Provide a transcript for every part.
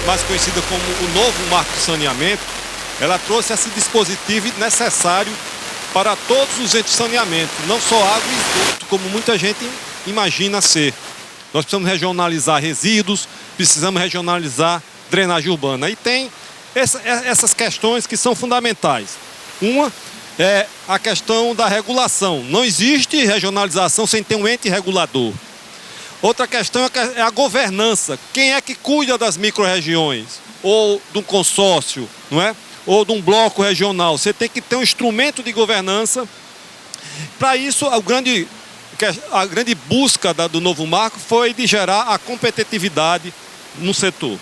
mais conhecida como o novo Marco de Saneamento, ela trouxe esse dispositivo necessário para todos os entes de saneamento, não só água e esgoto, como muita gente imagina ser. Nós precisamos regionalizar resíduos, precisamos regionalizar drenagem urbana. E tem essas questões que são fundamentais. Uma é a questão da regulação. Não existe regionalização sem ter um ente regulador. Outra questão é a governança. Quem é que cuida das micro-regiões? Ou de um consórcio, não é? Ou de um bloco regional. Você tem que ter um instrumento de governança. Para isso, a grande busca do novo marco foi de gerar a competitividade no setor.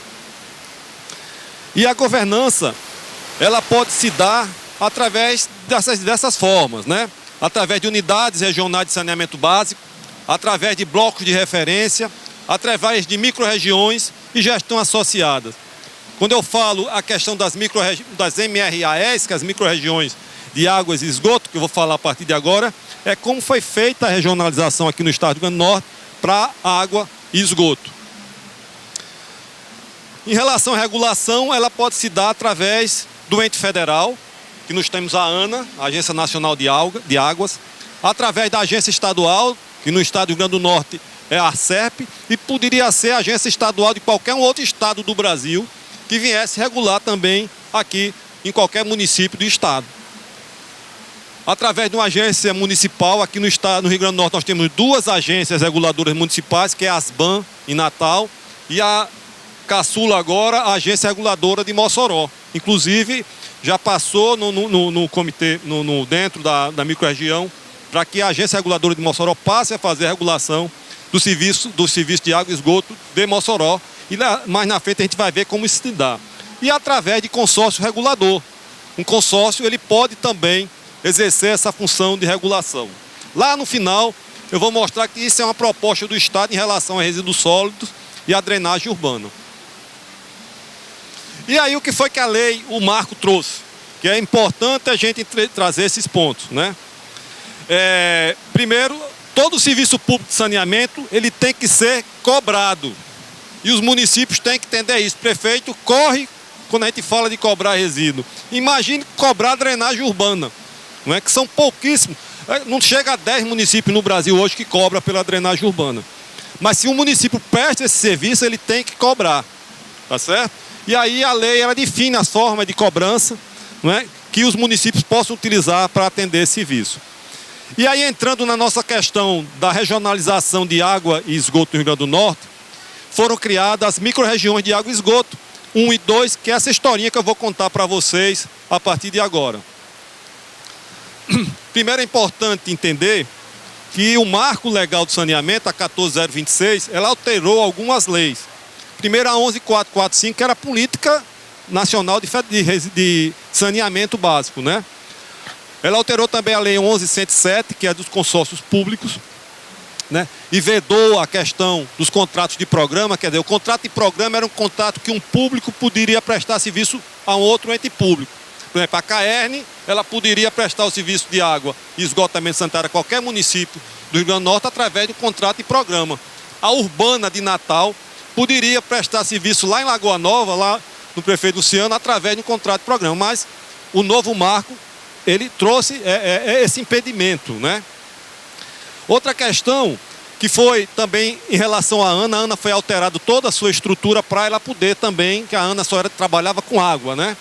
E a governança, ela pode se dar através dessas formas, né? Através de unidades regionais de saneamento básico, através de blocos de referência, através de micro-regiões e gestão associadas. Quando eu falo a questão das MRAs, que as micro-regiões de águas e esgoto, que eu vou falar a partir de agora, é como foi feita a regionalização aqui no estado do Rio Grande do Norte para água e esgoto. Em relação à regulação, ela pode se dar através do ente federal, que nós temos a ANA, a Agência Nacional de Águas, através da agência estadual, que no estado do Rio Grande do Norte é a ARCERP, e poderia ser a agência estadual de qualquer outro estado do Brasil, que viesse regular também aqui em qualquer município do estado. Através de uma agência municipal, aqui no estado, no Rio Grande do Norte, nós temos duas agências reguladoras municipais, que é a ASBAN, em Natal, e a caçula agora, a agência reguladora de Mossoró. Inclusive, já passou no comitê, dentro da microrregião, para que a agência reguladora de Mossoró passe a fazer a regulação do serviço de água e esgoto de Mossoró. E mais na frente a gente vai ver como isso se dá. E através de consórcio regulador. Um consórcio, ele pode também exercer essa função de regulação. Lá no final, eu vou mostrar que isso é uma proposta do Estado em relação a resíduos sólidos e a drenagem urbana. E aí o que foi que a lei, o marco trouxe? Que é importante a gente trazer esses pontos, né? Primeiro, todo o serviço público de saneamento, ele tem que ser cobrado. E os municípios têm que entender isso. O prefeito corre quando a gente fala de cobrar resíduo. Imagine cobrar drenagem urbana, não é? Que são pouquíssimos. Não chega a 10 municípios no Brasil hoje que cobra pela drenagem urbana. Mas se um município presta esse serviço, ele tem que cobrar, tá certo? E aí a lei, ela define as formas de cobrança, não é? Que os municípios possam utilizar para atender esse serviço. E aí, entrando na nossa questão da regionalização de água e esgoto no Rio Grande do Norte, foram criadas as micro-regiões de água e esgoto, 1 e 2, que é essa historinha que eu vou contar para vocês a partir de agora. Primeiro, é importante entender que o Marco Legal do Saneamento, a 14026, ela alterou algumas leis. Primeiro, a 11445, que era a Política Nacional de Saneamento Básico, né? Ela alterou também a Lei 11107, que é dos consórcios públicos, né? E vedou a questão dos contratos de programa. Quer dizer, o contrato de programa era um contrato que um público poderia prestar serviço a um outro ente público. Por exemplo, a CAERN, ela poderia prestar o serviço de água e esgotamento sanitário a qualquer município do Rio Grande do Norte através de um contrato de programa. A Urbana de Natal poderia prestar serviço lá em Lagoa Nova, lá no prefeito Luciano, através de um contrato de programa. Mas o novo marco, ele trouxe esse impedimento, né? Outra questão que foi também em relação à ANA, a ANA foi alterada toda a sua estrutura para ela poder também, que a ANA só trabalhava com água, né?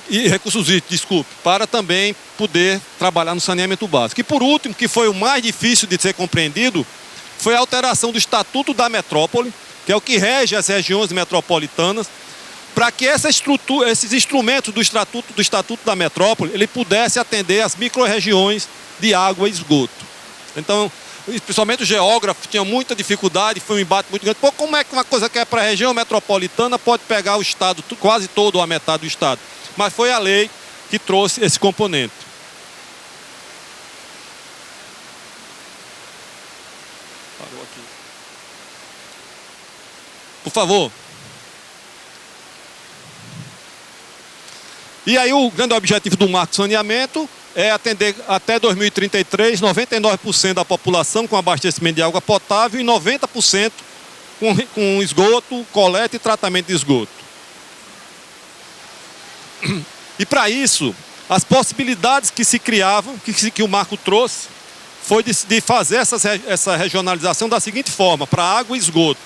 E recursos hídricos, desculpe, para também poder trabalhar no saneamento básico. E por último, que foi o mais difícil de ser compreendido, foi a alteração do Estatuto da Metrópole, que é o que rege as regiões metropolitanas, para que essa estrutura, esses instrumentos do Estatuto da Metrópole, ele pudesse atender as micro-regiões de água e esgoto. Então, principalmente o geógrafo tinha muita dificuldade, foi um embate muito grande. Pô, como é que uma coisa que é para a região metropolitana pode pegar o estado, quase todo ou a metade do estado? Mas foi a lei que trouxe esse componente. Parou aqui. Por favor. E aí o grande objetivo do Marco de Saneamento é atender até 2033 99% da população com abastecimento de água potável e 90% com esgoto, coleta e tratamento de esgoto. E para isso, as possibilidades que se criavam, que o marco trouxe, foi de fazer essa regionalização da seguinte forma: para água e esgoto,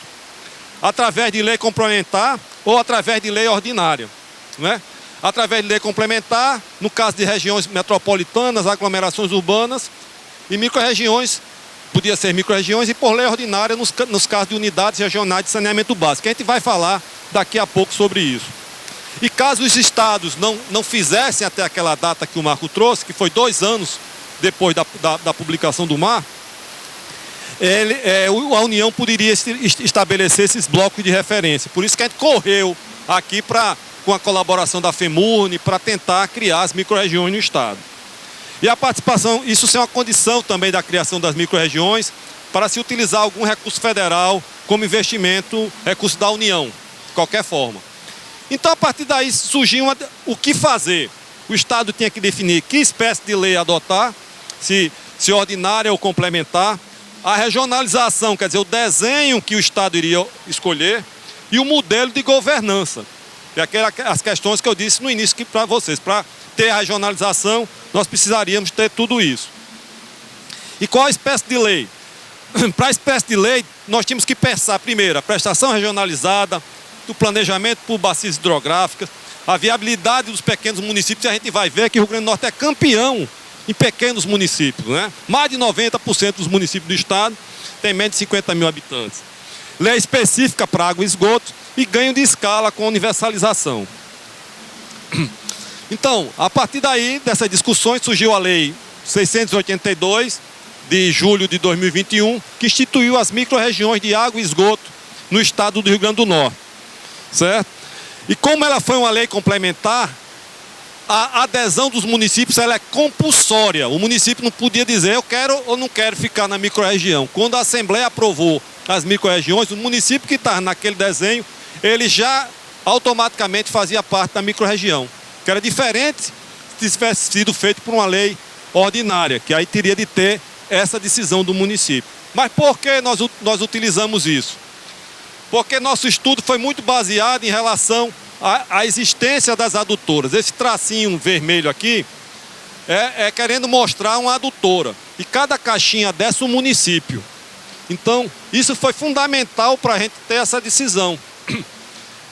através de lei complementar ou através de lei ordinária, né? Através de lei complementar, no caso de regiões metropolitanas, aglomerações urbanas e micro-regiões, podia ser micro-regiões, e por lei ordinária nos casos de unidades regionais de saneamento básico. A gente vai falar daqui a pouco sobre isso. E caso os estados não fizessem até aquela data que o marco trouxe, que foi 2 anos depois da publicação do marco, a União poderia estabelecer esses blocos de referência. Por isso que a gente correu aqui com a colaboração da FEMURNE para tentar criar as micro-regiões no estado. E a participação, isso é uma condição também da criação das micro-regiões, para se utilizar algum recurso federal como investimento, recurso da União, de qualquer forma. Então, a partir daí, surgiu o que fazer. O estado tinha que definir que espécie de lei adotar, se ordinária ou complementar, a regionalização, quer dizer, o desenho que o estado iria escolher, e o modelo de governança. As questões que eu disse no início para vocês. Para ter a regionalização, nós precisaríamos ter tudo isso. E qual a espécie de lei? Para a espécie de lei, nós tínhamos que pensar, primeiro, a prestação regionalizada, do planejamento por bacias hidrográficas, a viabilidade dos pequenos municípios. E a gente vai ver que o Rio Grande do Norte é campeão em pequenos municípios, né? Mais de 90% dos municípios do estado tem menos de 50 mil habitantes. Lei específica para água e esgoto e ganho de escala com universalização. Então, a partir daí, dessas discussões, surgiu a Lei 682, de julho de 2021, que instituiu as micro-regiões de água e esgoto no estado do Rio Grande do Norte. Certo? E como ela foi uma lei complementar, a adesão dos municípios ela é compulsória. O município não podia dizer eu quero ou não quero ficar na micro-região. Quando a Assembleia aprovou as micro-regiões, o município que estava naquele desenho, ele já automaticamente fazia parte da micro-região, que era diferente se tivesse sido feito por uma lei ordinária, que aí teria de ter essa decisão do município. Mas por que nós utilizamos isso? Porque nosso estudo foi muito baseado em relação à existência das adutoras. Esse tracinho vermelho aqui é querendo mostrar uma adutora. E cada caixinha dessa um município. Então, isso foi fundamental para a gente ter essa decisão.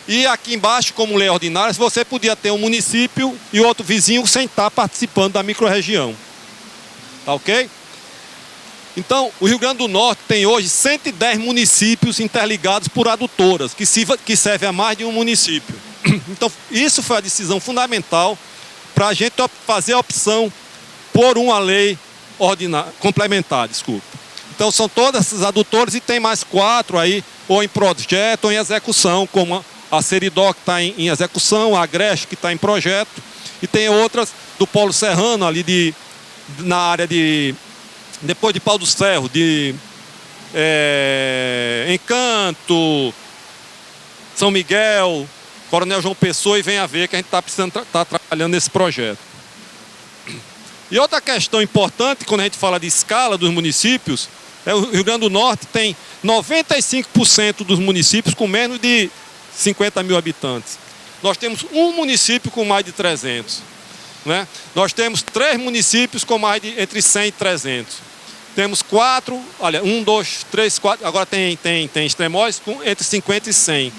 E aqui embaixo, como lei ordinária, você podia ter um município e outro vizinho sem estar participando da micro-região. Tá ok? Então, o Rio Grande do Norte tem hoje 110 municípios interligados por adutoras, que servem a mais de um município. Então, isso foi a decisão fundamental para a gente fazer a opção por uma lei complementar, desculpa. Então, são todas essas adutoras e tem mais 4 aí, ou em projeto ou em execução, como a Seridó, que está em execução, a Agreste, que está em projeto, e tem outras do Polo Serrano, ali na área depois de Pau dos Ferros, Encanto, São Miguel, Coronel João Pessoa, e vem a ver que a gente está trabalhando nesse projeto. E outra questão importante, quando a gente fala de escala dos municípios, o Rio Grande do Norte tem 95% dos municípios com menos de 50 mil habitantes. Nós temos um município com mais de 300. Né? Nós temos 3 municípios com mais de entre 100 e 300. Temos 4, olha, 1, 2, 3, 4, agora tem extremóis com entre 50 e 100.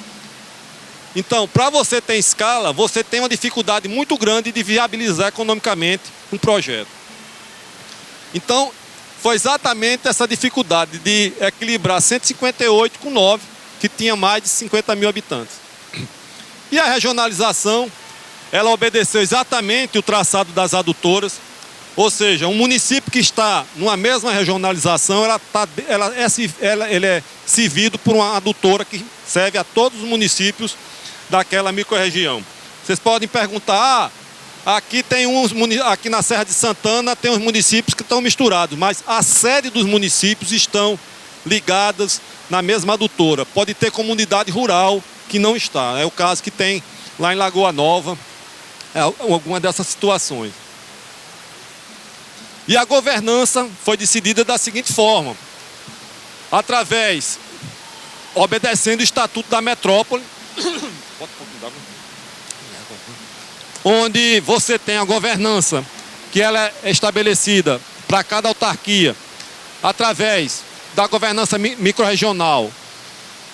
Então, para você ter escala, você tem uma dificuldade muito grande de viabilizar economicamente um projeto. Então, foi exatamente essa dificuldade de equilibrar 158 com 9, que tinha mais de 50 mil habitantes. E a regionalização, ela obedeceu exatamente o traçado das adutoras, ou seja, um município que está numa mesma regionalização, ele é servido por uma adutora que serve a todos os municípios daquela micro-região. Vocês podem perguntar, aqui na Serra de Santana tem uns municípios que estão misturados, mas a sede dos municípios estão ligadas na mesma adutora. Pode ter comunidade rural que não está. É o caso que tem lá em Lagoa Nova, alguma dessas situações. E a governança foi decidida da seguinte forma: obedecendo o Estatuto da Metrópole, onde você tem a governança, que ela é estabelecida para cada autarquia, através da governança microrregional,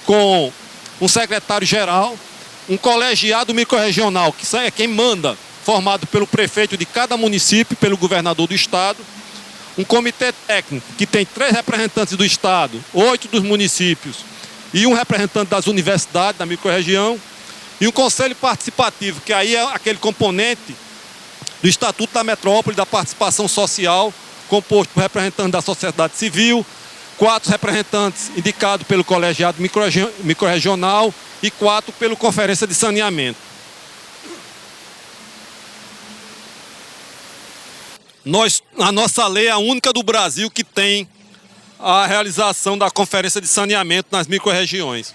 com um secretário-geral, um colegiado microrregional, que é quem manda, formado pelo prefeito de cada município, pelo governador do estado, um comitê técnico, que tem 3 representantes do estado, 8 dos municípios, e um representante das universidades da microrregião, e um conselho participativo, que aí é aquele componente do Estatuto da Metrópole, da participação social, composto por representantes da sociedade civil, 4 representantes indicados pelo colegiado microrregional e 4 pela Conferência de Saneamento. A nossa lei é a única do Brasil que tem a realização da Conferência de Saneamento nas microrregiões.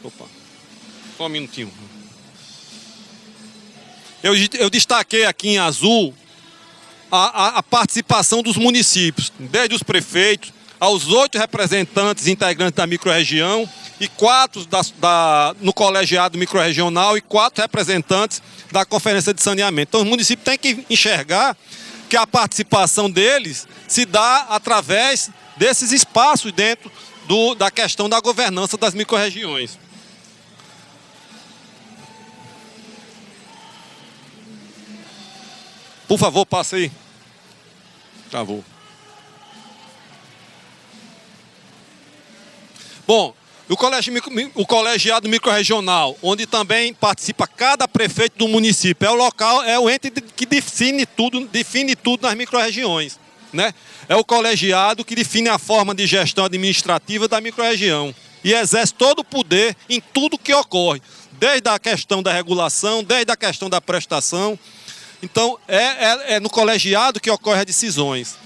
Opa, só um minutinho. Eu destaquei aqui em azul a participação dos municípios, desde os prefeitos aos 8 representantes integrantes da microrregião e 4 no colegiado microrregional e 4 representantes da Conferência de Saneamento. Então os municípios têm que enxergar que a participação deles se dá através desses espaços dentro da questão da governança das microrregiões. Por favor, passe aí. Travou. Bom, o colegiado microrregional, onde também participa cada prefeito do município, é o local, é o ente que define tudo nas microrregiões, né? É o colegiado que define a forma de gestão administrativa da microrregião e exerce todo o poder em tudo que ocorre, desde a questão da regulação, desde a questão da prestação. Então, é no colegiado que ocorrem as decisões.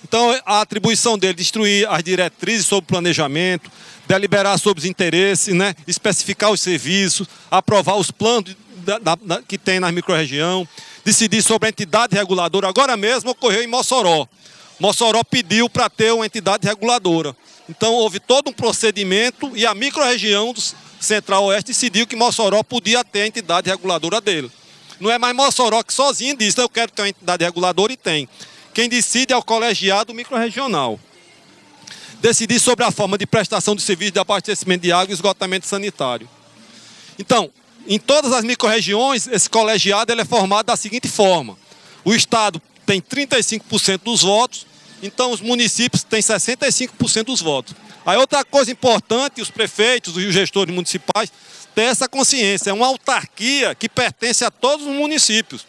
Então, a atribuição dele é destruir as diretrizes sobre o planejamento, deliberar sobre os interesses, né? Especificar os serviços, aprovar os planos que tem na microrregião, decidir sobre a entidade reguladora. Agora mesmo ocorreu em Mossoró. Mossoró pediu para ter uma entidade reguladora. Então, houve todo um procedimento e a microrregião do Central-Oeste decidiu que Mossoró podia ter a entidade reguladora dele. Não é mais Mossoró que sozinho diz, eu quero ter uma entidade reguladora e tem. Quem decide é o colegiado microrregional. Decidir sobre a forma de prestação de serviços de abastecimento de água e esgotamento sanitário. Então, em todas as microrregiões, esse colegiado ele é formado da seguinte forma. O estado tem 35% dos votos, então os municípios têm 65% dos votos. Aí outra coisa importante, os prefeitos e os gestores municipais têm essa consciência, é uma autarquia que pertence a todos os municípios.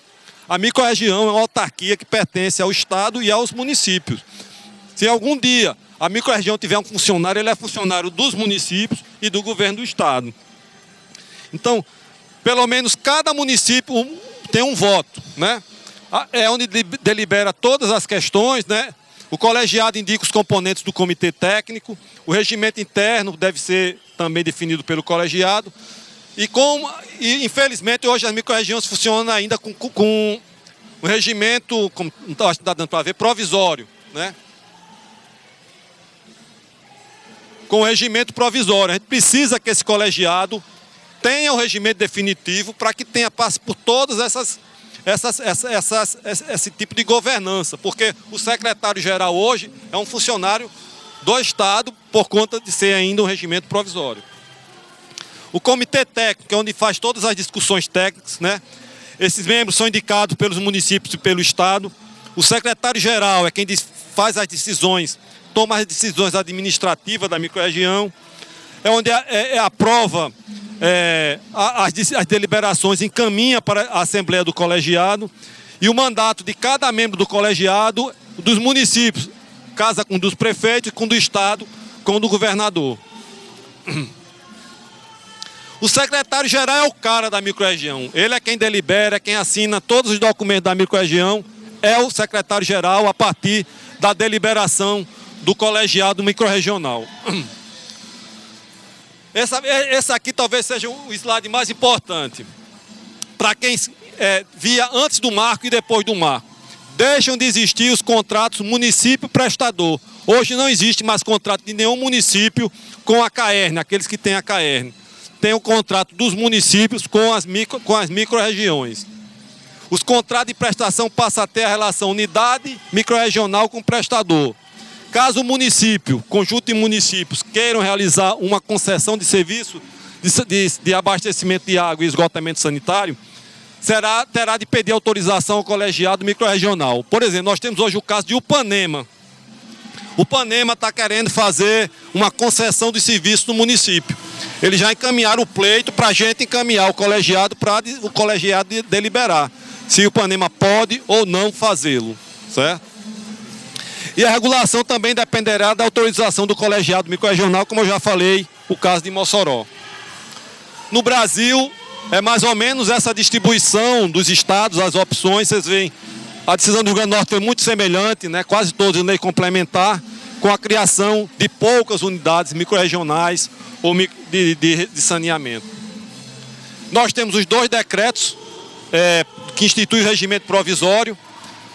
A microrregião é uma autarquia que pertence ao estado e aos municípios. Se algum dia a microrregião tiver um funcionário, ele é funcionário dos municípios e do governo do estado. Então, pelo menos cada município tem um voto, né? É onde delibera todas as questões, né? O colegiado indica os componentes do comitê técnico, o regimento interno deve ser também definido pelo colegiado. E infelizmente, hoje as microrregiões funcionam ainda com um regimento, como acho que está dando para ver, provisório, né? Com o regimento provisório. A gente precisa que esse colegiado tenha o regimento definitivo para que tenha passe por todas esse tipo de governança, porque o secretário-geral hoje é um funcionário do Estado por conta de ser ainda um regimento provisório. O comitê técnico é onde faz todas as discussões técnicas, né? Esses membros são indicados pelos municípios e pelo Estado. O secretário-geral é quem faz as decisões, toma as decisões administrativas da microrregião, é onde aprova as deliberações, encaminha para a Assembleia do Colegiado, e o mandato de cada membro do colegiado, dos municípios, casa com dos prefeitos, com do Estado, com do governador. O secretário-geral é o cara da microrregião, ele é quem delibera, é quem assina todos os documentos da microrregião, é o secretário-geral a partir da deliberação do colegiado microrregional. Esse aqui talvez seja o slide mais importante para quem via antes do marco e depois do marco. Deixam de existir os contratos município-prestador. Hoje não existe mais contrato de nenhum município com a CAERN, aqueles que têm a CAERN. tem o contrato dos municípios com as micro-regiões. Os contratos de prestação passam a ter a relação unidade microrregional com prestador. Caso o município, conjunto de municípios, queiram realizar uma concessão de serviço de abastecimento de água e esgotamento sanitário, terá de pedir autorização ao colegiado microrregional. Por exemplo, nós temos hoje o caso de Upanema. Upanema está querendo fazer uma concessão de serviço no município. Eles já encaminharam o pleito para a gente encaminhar o colegiado para o colegiado deliberar se o Upanema pode ou não fazê-lo, certo? E a regulação também dependerá da autorização do colegiado microrregional, como eu já falei, o caso de Mossoró. No Brasil, é mais ou menos essa distribuição dos estados, as opções, vocês veem, a decisão do Rio Grande do Norte foi muito semelhante, né? Quase todos em lei complementar, com a criação de poucas unidades microrregionais ou de saneamento. Nós temos os 2 decretos que instituem o regimento provisório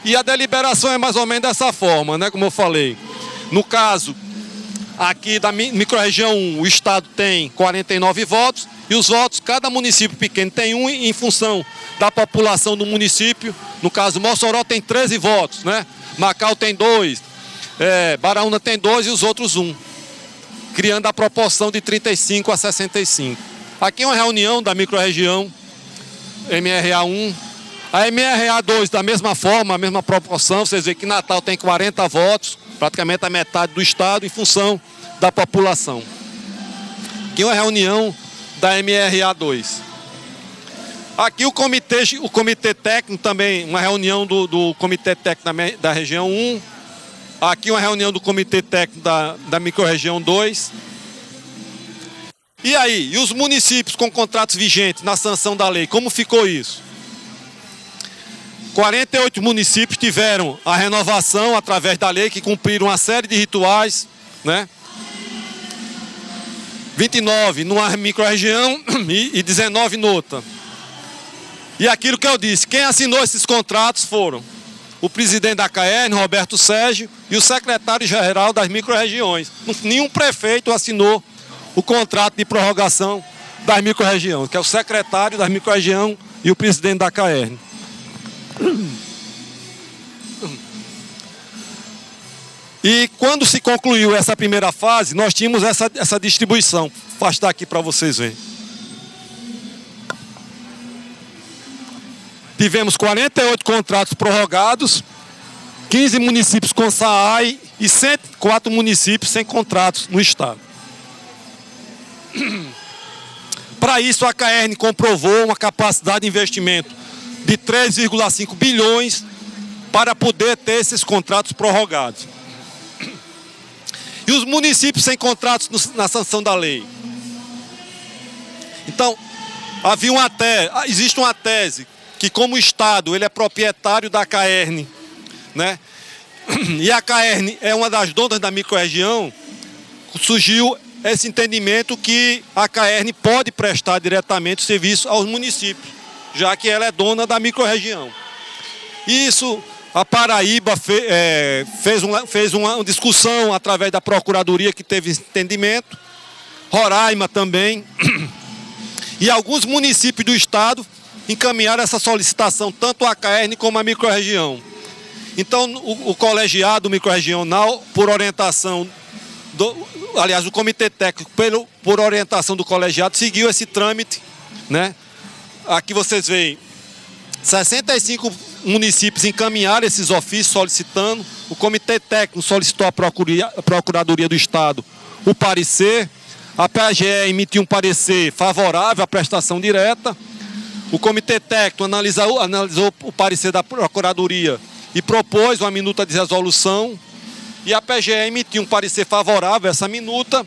e a deliberação é mais ou menos dessa forma, né? Como eu falei. No caso aqui da microrregião 1, o Estado tem 49 votos e os votos, cada município pequeno tem um em função da população do município. No caso, Mossoró tem 13 votos, né? Macau tem 2, Baraúna tem 2 e os outros 1, criando a proporção de 35 a 65. Aqui é uma reunião da microrregião MRA1. A MRA2 da mesma forma, a mesma proporção, vocês veem que Natal tem 40 votos, praticamente a metade do estado em função da população. Aqui é uma reunião da MRA2. Aqui o comitê técnico também, uma reunião do comitê técnico da região 1. Aqui uma reunião do comitê técnico da microrregião 2. E aí, e os municípios com contratos vigentes na sanção da lei, como ficou isso? 48 municípios tiveram a renovação através da lei, que cumpriram uma série de rituais, né? 29 numa microrregião e 19 noutra. E aquilo que eu disse, quem assinou esses contratos foram o presidente da CAERN, Roberto Sérgio, e o secretário-geral das microrregiões. Nenhum prefeito assinou o contrato de prorrogação das microrregiões, que é o secretário das microrregiões e o presidente da CAERN. E quando se concluiu essa primeira fase, nós tínhamos essa distribuição. Vou afastar aqui para vocês verem. Tivemos 48 contratos prorrogados, 15 municípios com SAAI e 104 municípios sem contratos no estado. Para isso, a CAERN comprovou uma capacidade de investimento de 3,5 bilhões para poder ter esses contratos prorrogados. E os municípios sem contratos na sanção da lei? Então, existe uma tese que, como o Estado ele é proprietário da CAERN, né? E a CAERN é uma das donas da microrregião, surgiu esse entendimento que a CAERN pode prestar diretamente serviço aos municípios, já que ela é dona da microrregião. Isso, a Paraíba fez uma discussão através da Procuradoria que teve esse entendimento, Roraima também, e alguns municípios do estado encaminharam essa solicitação, tanto a CAERN como a microrregião. Então, o colegiado microrregional, por orientação o comitê técnico, por orientação do colegiado, seguiu esse trâmite, né? Aqui vocês veem, 65 municípios encaminharam esses ofícios solicitando, o comitê técnico solicitou à Procuradoria do Estado o parecer, a PAGE emitiu um parecer favorável à prestação direta, o comitê técnico analisou o parecer da Procuradoria e propôs uma minuta de resolução, e a PGE emitiu um parecer favorável a essa minuta,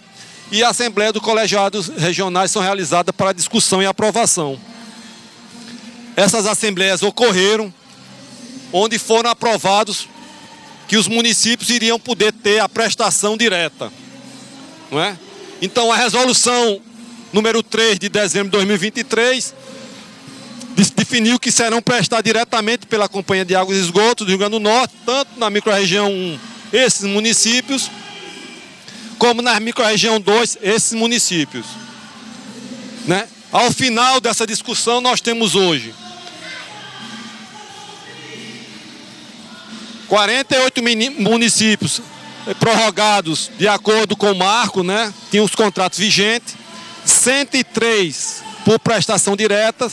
e a Assembleia dos Colegiados Regionais são realizadas para discussão e aprovação. Essas assembleias ocorreram, onde foram aprovados que os municípios iriam poder ter a prestação direta, não é? Então, a resolução número 3 de dezembro de 2023 definiu que serão prestados diretamente pela Companhia de Águas e Esgotos do Rio Grande do Norte, tanto na microrregião 1, esses municípios, como na microrregião 2, esses municípios. né? Ao final dessa discussão, nós temos hoje 48 municípios prorrogados de acordo com o marco, né? Tinham os contratos vigentes, 103 por prestação direta,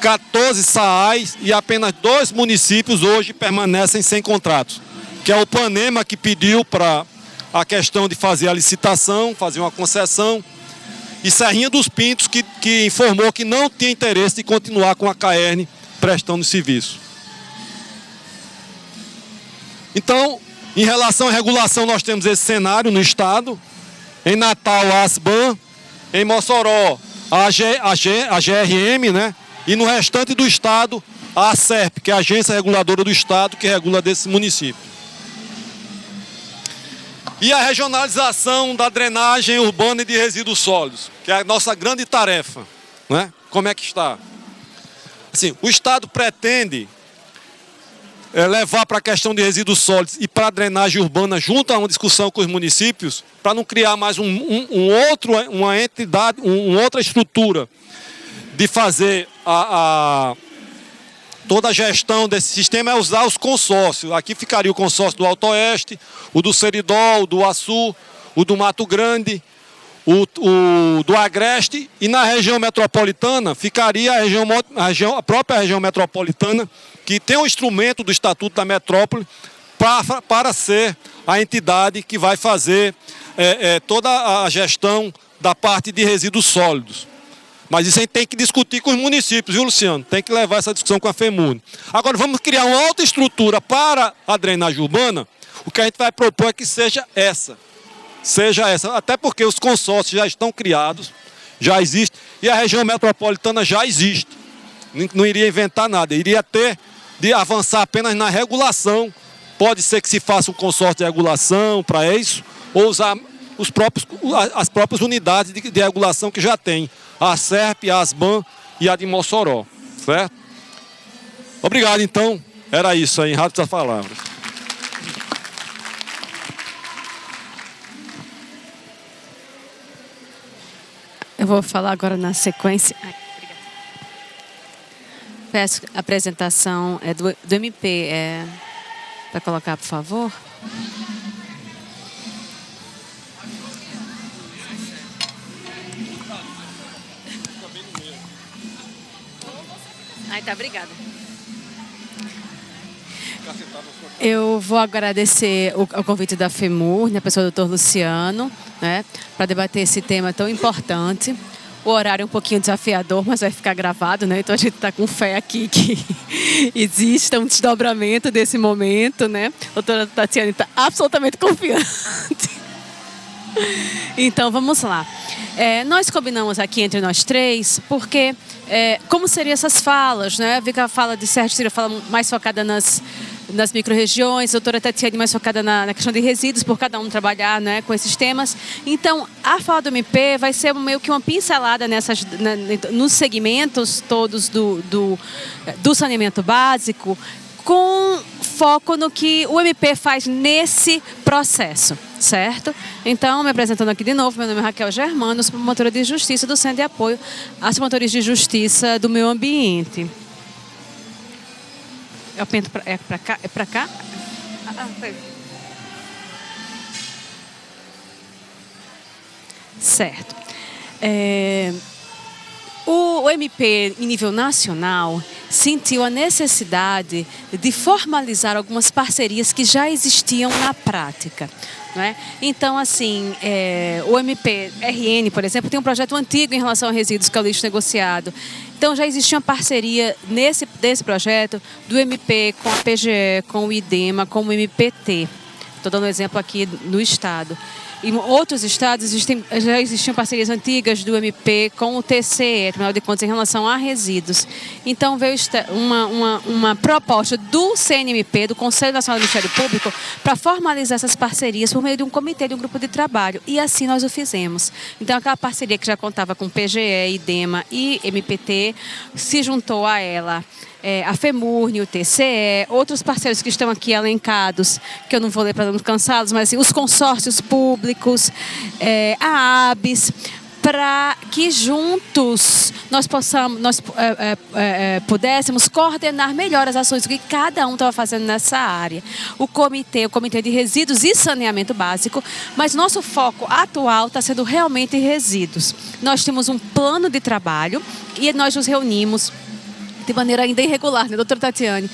14 SAAIs e apenas 2 municípios hoje permanecem sem contratos, que é o Panema, que pediu para a questão de fazer a licitação, fazer uma concessão, e Serrinha dos Pintos, que informou que não tinha interesse de continuar com a CAERN prestando serviço. Então, em relação à regulação, nós temos esse cenário no estado. Em Natal, a ASBAN, em Mossoró, a GRM, né? E no restante do estado, a ACERP, que é a Agência Reguladora do Estado, que regula desse município. E a regionalização da drenagem urbana e de resíduos sólidos, que é a nossa grande tarefa, né? Como é que está? Assim, o estado pretende levar para a questão de resíduos sólidos e para a drenagem urbana junto a uma discussão com os municípios, para não criar mais uma entidade, uma outra estrutura de fazer toda a gestão desse sistema, é usar os consórcios. Aqui ficaria o consórcio do Alto Oeste, o do Seridó, o do Açu, o do Mato Grande, o do Agreste, e na região metropolitana ficaria a própria região metropolitana, que tem um instrumento do Estatuto da Metrópole para ser a entidade que vai fazer toda a gestão da parte de resíduos sólidos. Mas isso a gente tem que discutir com os municípios, viu, Luciano? Tem que levar essa discussão com a FEMURN. Agora, vamos criar uma outra estrutura para a drenagem urbana. O que a gente vai propor é que seja essa. Até porque os consórcios já estão criados, já existem, e a região metropolitana já existe. Não iria inventar nada, iria ter de avançar apenas na regulação. Pode ser que se faça um consórcio de regulação para isso, ou usar as próprias unidades de regulação que já tem. A ACERP, a ASBAN e a de Mossoró, certo? Obrigado, então. Era isso aí, em rápidas palavras. Eu vou falar agora na sequência. Peço a apresentação do MP. Para colocar, por favor. Tá, obrigada. Eu vou agradecer o convite da FEMURN, a pessoa do Dr. Luciano, né, para debater esse tema tão importante. O horário é um pouquinho desafiador, mas vai ficar gravado, né? Então a gente está com fé aqui que exista um desdobramento desse momento, né? A doutora Tatiane está absolutamente confiante. Então vamos lá. Nós combinamos aqui entre nós três, porque como seriam essas falas, né? Vi que a fala de Sérgio seria fala mais focada nas micro-regiões, a doutora Tatiane mais focada na questão de resíduos, por cada um trabalhar, né, com esses temas. Então, a fala do MP vai ser meio que uma pincelada nos segmentos todos do saneamento básico, com foco no que o MP faz nesse processo, certo? Então, me apresentando aqui de novo, meu nome é Raquel Germano, sou promotora de justiça do Centro de Apoio às Promotorias de Justiça do Meio Ambiente. Eu pento é para cá? É para cá? Certo. O MP, em nível nacional, sentiu a necessidade de formalizar algumas parcerias que já existiam na prática. Né? Então, assim, o MP-RN, por exemplo, tem um projeto antigo em relação a resíduos, que é o lixo negociado. Então, já existia uma parceria desse projeto do MP com a PGE, com o IDEMA, com o MPT. Estou dando um exemplo aqui no estado. Em outros estados já existiam parcerias antigas do MP com o TCE, Tribunal de Contas, em relação a resíduos. Então veio uma proposta do CNMP, do Conselho Nacional do Ministério Público, para formalizar essas parcerias por meio de um comitê, de um grupo de trabalho. E assim nós o fizemos. Então aquela parceria que já contava com PGE, IDEMA e MPT, se juntou a ela a FEMURN, o TCE, outros parceiros que estão aqui elencados, que eu não vou ler para não cansá-los, mas assim, os consórcios públicos, a ABS, para que juntos nós pudéssemos coordenar melhor as ações que cada um estava fazendo nessa área. O Comitê de Resíduos e Saneamento Básico, mas nosso foco atual está sendo realmente resíduos. Nós temos um plano de trabalho e nós nos reunimos de maneira ainda irregular, né, doutora Tatiane?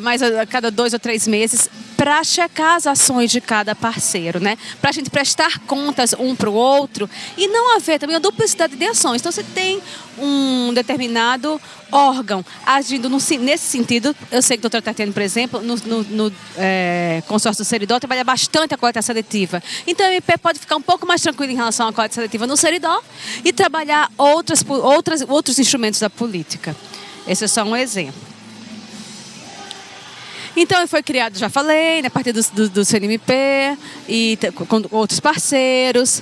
Mas a cada 2 ou 3 meses, para checar as ações de cada parceiro, né? Para a gente prestar contas um para o outro e não haver também uma duplicidade de ações. Então, você tem um determinado órgão agindo nesse sentido. Eu sei que a doutora Tatiane, por exemplo, no consórcio do Seridó, trabalha bastante a coleta seletiva. Então, a MP pode ficar um pouco mais tranquila em relação à coleta seletiva no Seridó e trabalhar outros instrumentos da política. Esse é só um exemplo. Então, foi criado, já falei, né, a partir do CNMP e com outros parceiros.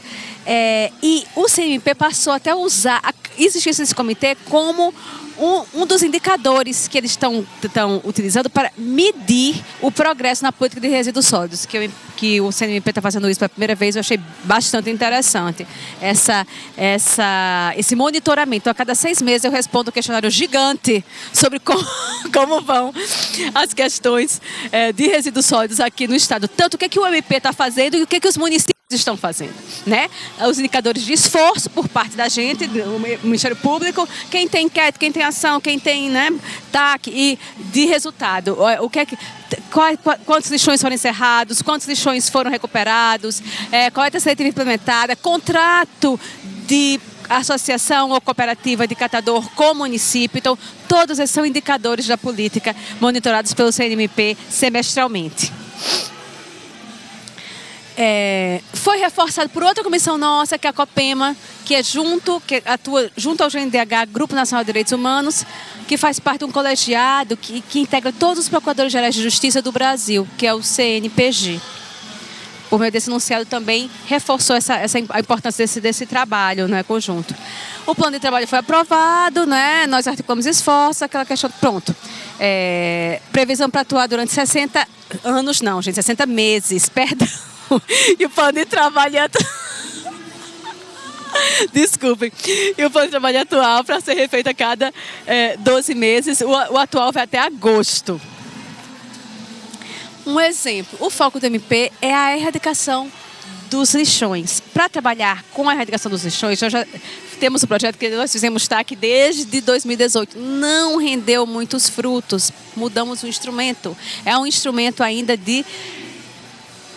E o CNMP passou até a usar a existência desse comitê como um dos indicadores que eles estão utilizando para medir o progresso na política de resíduos sólidos, que o CNMP está fazendo isso pela primeira vez. Eu achei bastante interessante esse monitoramento. A cada 6 meses eu respondo um questionário gigante sobre como vão as questões de resíduos sólidos aqui no estado. Tanto o que o MP está fazendo e o que os municípios estão fazendo, né? Os indicadores de esforço por parte da gente, do Ministério Público, quem tem inquérito, quem tem ação, quem tem, né, TAC, e de resultado, quantos lixões foram encerrados, quantos lixões foram recuperados, coleta seletiva implementada, contrato de associação ou cooperativa de catador com o município. Então, todos esses são indicadores da política monitorados pelo CNMP semestralmente. Foi reforçado por outra comissão nossa, que é a COPEMA, que atua junto ao GNDH, Grupo Nacional de Direitos Humanos, que faz parte de um colegiado que integra todos os procuradores-gerais de justiça do Brasil, que é o CNPG. Por meio desse enunciado também reforçou a importância desse trabalho, né, conjunto. O plano de trabalho foi aprovado, né, nós articulamos esforços, aquela questão, pronto. Previsão para atuar durante 60 anos, não, gente, 60 meses, perdão. E o plano de trabalho desculpem. E o plano de trabalho atual para ser refeito a cada 12 meses. O atual vai até agosto. Um exemplo, o foco do MP é a erradicação dos lixões. Para trabalhar com a erradicação dos lixões, nós já temos um projeto que nós fizemos TAC desde 2018. Não rendeu muitos frutos. Mudamos o instrumento. É um instrumento ainda de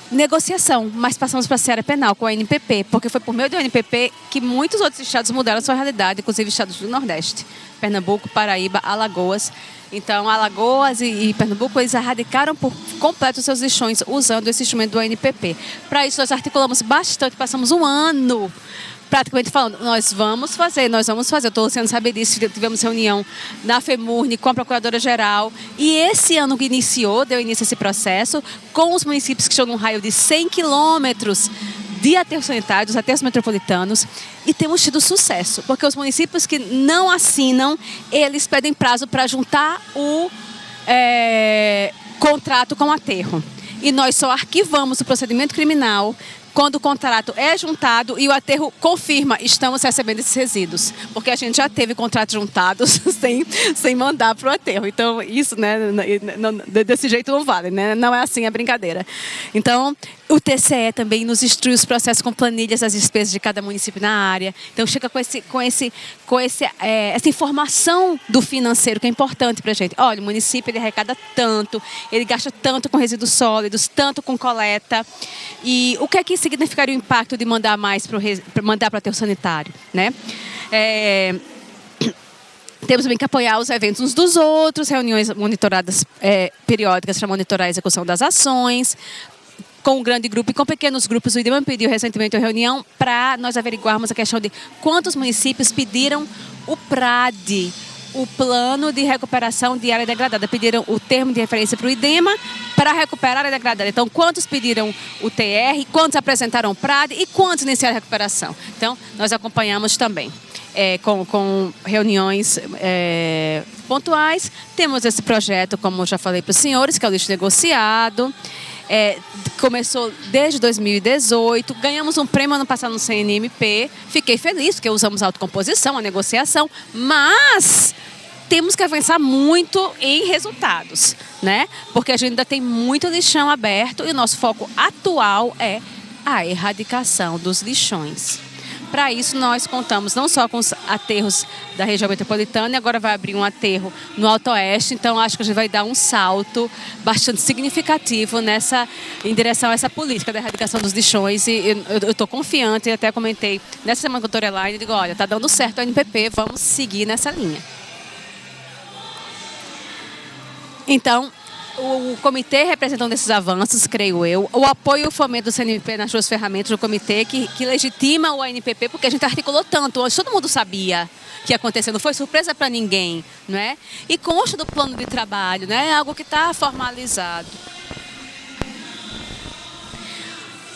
negociação, mas passamos para a seara penal com a NPP, porque foi por meio do NPP que muitos outros estados mudaram a sua realidade, inclusive estados do Nordeste, Pernambuco, Paraíba, Alagoas. Então, Alagoas e Pernambuco, eles erradicaram por completo os seus lixões usando esse instrumento do ANPP. Para isso, nós articulamos bastante, passamos um ano praticamente falando, nós vamos fazer. O Luciano sabe disso, tivemos reunião na FEMURNE com a Procuradora-Geral e esse ano que deu início a esse processo com os municípios que estão num raio de 100 quilômetros de aterros sanitários, dos aterros metropolitanos, e temos tido sucesso, porque os municípios que não assinam, eles pedem prazo para juntar o contrato com o aterro. E nós só arquivamos o procedimento criminal quando o contrato é juntado e o aterro confirma, estamos recebendo esses resíduos. Porque a gente já teve contratos juntados sem mandar para o aterro. Então, isso, né, desse jeito não vale, né? Não é assim a brincadeira. Então, o TCE também nos instrui os processos com planilhas das despesas de cada município na área. Então, chega com essa informação do financeiro, que é importante para a gente. Olha, o município ele arrecada tanto, ele gasta tanto com resíduos sólidos, tanto com coleta. E o que é que significaria o impacto de mandar mais para mandar para o aterro sanitário, né? Temos também que apoiar os eventos uns dos outros, reuniões monitoradas periódicas para monitorar a execução das ações, com um grande grupo e com pequenos grupos. O IDEMA pediu recentemente uma reunião para nós averiguarmos a questão de quantos municípios pediram o PRAD, o Plano de Recuperação de Área Degradada. Pediram o termo de referência para o IDEMA para recuperar a área degradada. Então, quantos pediram o TR, quantos apresentaram o PRAD e quantos iniciaram a recuperação? Então, nós acompanhamos também com reuniões pontuais. Temos esse projeto, como já falei para os senhores, que é o lixo negociado. começou desde 2018, ganhamos um prêmio ano passado no CNMP, fiquei feliz porque usamos a autocomposição, a negociação, mas temos que avançar muito em resultados, né? Porque a gente ainda tem muito lixão aberto e o nosso foco atual é a erradicação dos lixões. Para isso, nós contamos não só com os aterros da região metropolitana, e agora vai abrir um aterro no Alto Oeste, então acho que a gente vai dar um salto bastante significativo em direção a essa política da erradicação dos lixões. E eu estou confiante, e até comentei nessa semana com a doutora Elaine, digo, olha, está dando certo a NPP, vamos seguir nessa linha. Então, o comitê representando esses avanços, creio eu, o apoio e o fomento do CNMP nas suas ferramentas do comitê que legitima o ANPP, porque a gente articulou tanto, hoje todo mundo sabia que ia acontecer, não foi surpresa para ninguém, não é? E consta do plano de trabalho, né? É algo que está formalizado.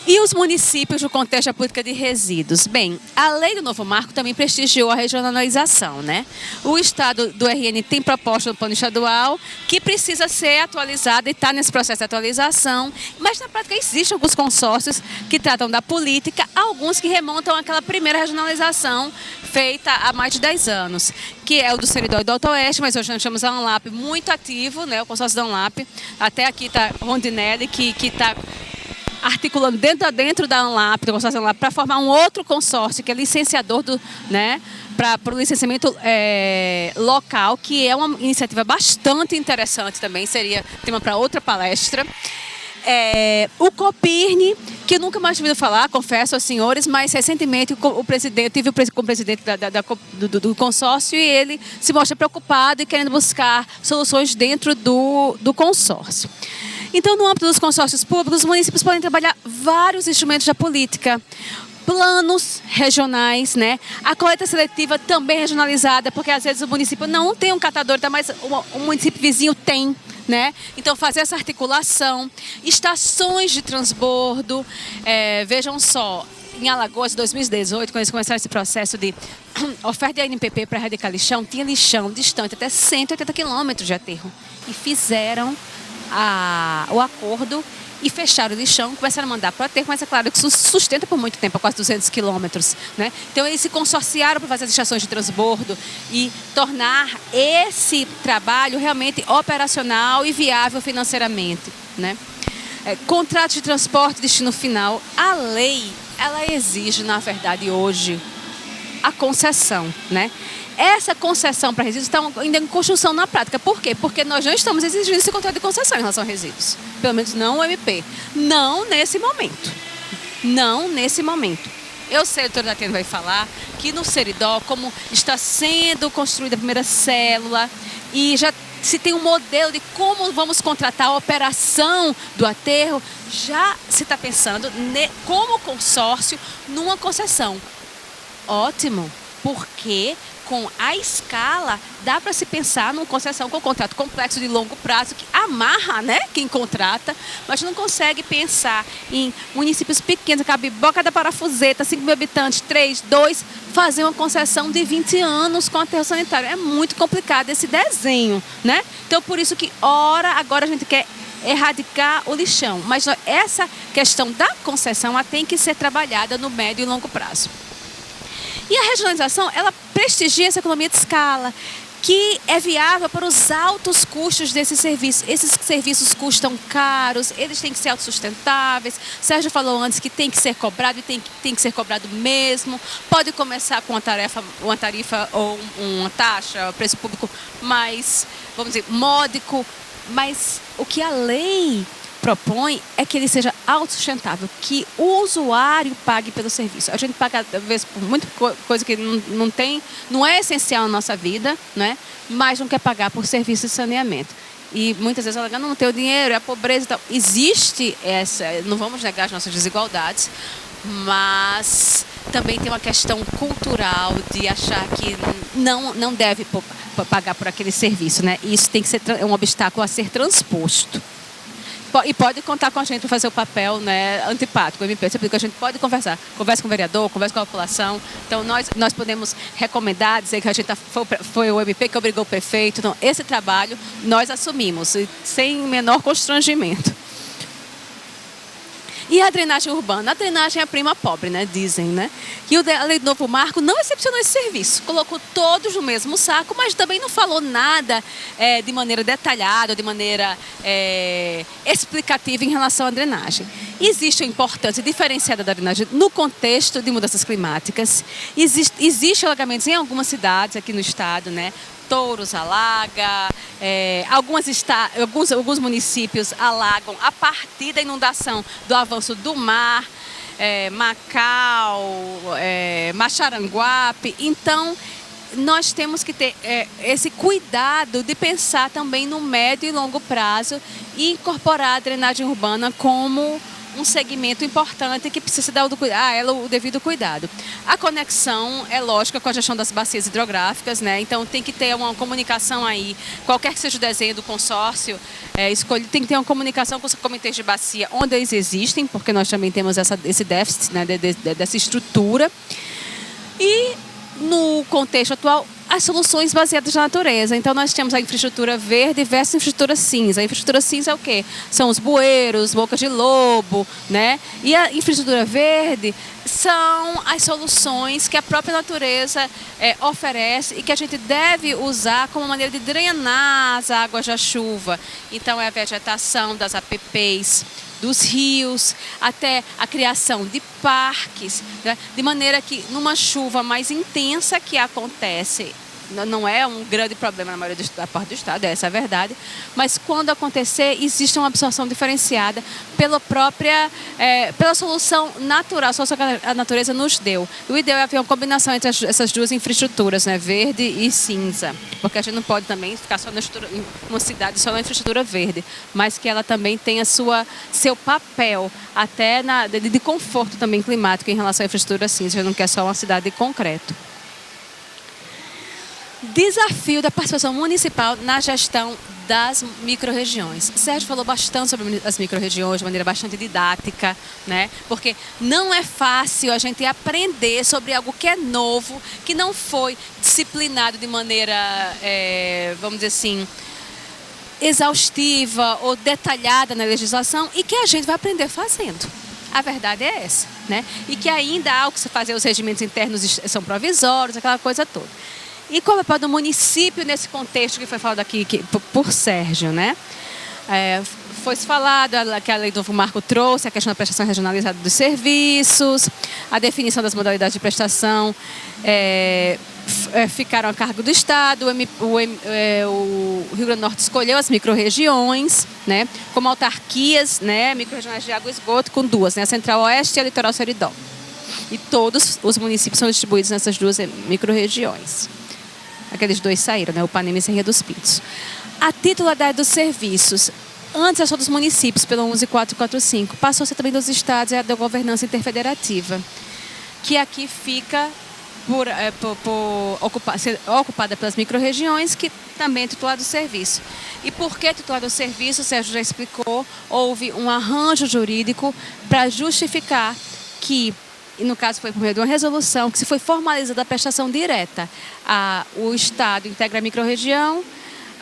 E os municípios no contexto da política de resíduos? Bem, a lei do novo marco também prestigiou a regionalização, né? O estado do RN tem proposta no plano estadual que precisa ser atualizada e está nesse processo de atualização, mas na prática existem alguns consórcios que tratam da política, alguns que remontam àquela primeira regionalização feita há mais de 10 anos, que é o do Seridó e do Alto Oeste, mas hoje nós temos a ANLAP muito ativo, né? O consórcio da ANLAP, até aqui está Rondinelli, que está articulando dentro da ANLAP, do consórcio da ANLAP, para formar um outro consórcio, que é licenciador para o licenciamento local, que é uma iniciativa bastante interessante também, seria tema para outra palestra. O Copirne, que eu nunca mais tive ouvido falar, confesso aos senhores, mas recentemente o presidente, tive com o presidente do consórcio e ele se mostra preocupado e querendo buscar soluções dentro do consórcio. Então, no âmbito dos consórcios públicos, os municípios podem trabalhar vários instrumentos da política. Planos regionais, né? A coleta seletiva também regionalizada, porque às vezes o município não tem um catador, mas o município vizinho tem, né? Então, fazer essa articulação. Estações de transbordo. Vejam só, em Alagoas, em 2018, quando eles começaram esse processo de oferta de ANPP para erradicar lixão, tinha lixão distante até 180 quilômetros de aterro. E fizeram o acordo e fecharam o lixão, começaram a mandar para o aterro, mas é claro que isso sustenta por muito tempo, quase 200 quilômetros, né? Então eles se consorciaram para fazer as estações de transbordo e tornar esse trabalho realmente operacional e viável financeiramente, né? Contrato de transporte destino final, a lei, ela exige, na verdade, hoje, a concessão, né? Essa concessão para resíduos está ainda em construção na prática. Por quê? Porque nós não estamos exigindo esse contrato de concessão em relação a resíduos. Pelo menos não o MP. Não nesse momento. Não nesse momento. Eu sei, a doutora Tatiana vai falar, que no Seridó, como está sendo construída a primeira célula e já se tem um modelo de como vamos contratar a operação do aterro, já se está pensando como consórcio numa concessão. Ótimo, porque com a escala dá para se pensar numa concessão com contrato complexo de longo prazo que amarra, né, quem contrata, mas não consegue pensar em municípios pequenos, cabe boca da parafuseta, 5 mil habitantes, 3, 2, fazer uma concessão de 20 anos com aterro sanitário. É muito complicado esse desenho, né? Então, por isso que, agora a gente quer erradicar o lixão, mas essa questão da concessão ela tem que ser trabalhada no médio e longo prazo. E a regionalização, ela prestigia essa economia de escala, que é viável para os altos custos desses serviços. Esses serviços custam caros, eles têm que ser autossustentáveis. Sérgio falou antes que tem que ser cobrado e tem que ser cobrado mesmo. Pode começar com uma tarifa ou uma taxa, preço público mais, vamos dizer, módico. Mas o que a lei propõe é que ele seja autossustentável, que o usuário pague pelo serviço. A gente paga, às vezes, por muita coisa que não é essencial na nossa vida, né? Mas não quer pagar por serviço de saneamento. E muitas vezes ela não tem o dinheiro, é a pobreza e tal. Existe não vamos negar as nossas desigualdades, mas também tem uma questão cultural de achar que não deve pagar por aquele serviço, né? E isso tem que ser um obstáculo a ser transposto. E pode contar com a gente para fazer o papel, né, antipático, o MP. Sempre que a gente pode conversar. Conversa com o vereador, conversa com a população. Então, nós podemos recomendar, dizer que a gente foi o MP que obrigou o prefeito. Então, esse trabalho nós assumimos, sem menor constrangimento. E a drenagem urbana? A drenagem é a prima pobre, né? Dizem, né? Que a Lei do Novo Marco não excepcionou esse serviço. Colocou todos no mesmo saco, mas também não falou nada de maneira detalhada, de maneira explicativa em relação à drenagem. Existe a importância diferenciada da drenagem no contexto de mudanças climáticas. Existe alagamentos em algumas cidades aqui no estado, né? Touros alaga, alguns municípios alagam a partir da inundação do avanço do mar, Macau, Maxaranguape. Então, nós temos que ter esse cuidado de pensar também no médio e longo prazo e incorporar a drenagem urbana como um segmento importante que precisa dar o devido cuidado. A conexão é lógica com a gestão das bacias hidrográficas, né? Então tem que ter uma comunicação aí, qualquer que seja o desenho do consórcio, tem que ter uma comunicação com os comitês de bacia onde eles existem, porque nós também temos esse déficit, né, dessa estrutura. E no contexto atual, as soluções baseadas na natureza. Então, nós temos a infraestrutura verde versus a infraestrutura cinza. A infraestrutura cinza é o quê? São os bueiros, bocas de lobo, né? E a infraestrutura verde são as soluções que a própria natureza oferece e que a gente deve usar como maneira de drenar as águas da chuva. Então, é a vegetação das APPs, dos rios, até a criação de parques, né? De maneira que numa chuva mais intensa que acontece, não é um grande problema na maioria da parte do estado, essa é a verdade, mas quando acontecer, existe uma absorção diferenciada pela solução natural, a solução que a natureza nos deu. O ideal é haver uma combinação entre essas duas infraestruturas, né, verde e cinza, porque a gente não pode também ficar só em uma cidade só na infraestrutura verde, mas que ela também tenha seu papel até de conforto também climático em relação à infraestrutura cinza. A gente não quer só uma cidade de concreto. Desafio da participação municipal na gestão das microrregiões. Sérgio falou bastante sobre as microrregiões de maneira bastante didática, né? Porque não é fácil a gente aprender sobre algo que é novo, que não foi disciplinado de maneira, vamos dizer assim, exaustiva ou detalhada na legislação e que a gente vai aprender fazendo. A verdade é essa, né? E que ainda há o que se fazer, os regimentos internos são provisórios, aquela coisa toda. E qual é o papel do município nesse contexto que foi falado aqui por Sérgio, né? Foi falado que a Lei do Novo Marco trouxe a questão da prestação regionalizada dos serviços, a definição das modalidades de prestação ficaram a cargo do Estado, o Rio Grande do Norte escolheu as microrregiões, né, como autarquias, né, microrregiões de água e esgoto, com duas, né, a Central Oeste e a Litoral Seridó. E todos os municípios são distribuídos nessas duas microrregiões. Aqueles dois saíram, né? O Panema e Serra dos Pintos. A titularidade dos serviços, antes era só dos municípios, pelo 11445, passou a ser também dos estados e a da governança interfederativa, que aqui fica ocupada pelas microrregiões, que também é titular do serviço. E por que titular do serviço? O Sérgio já explicou, houve um arranjo jurídico para justificar que, e no caso foi por meio de uma resolução, que se foi formalizada a prestação direta. O Estado integra a microrregião,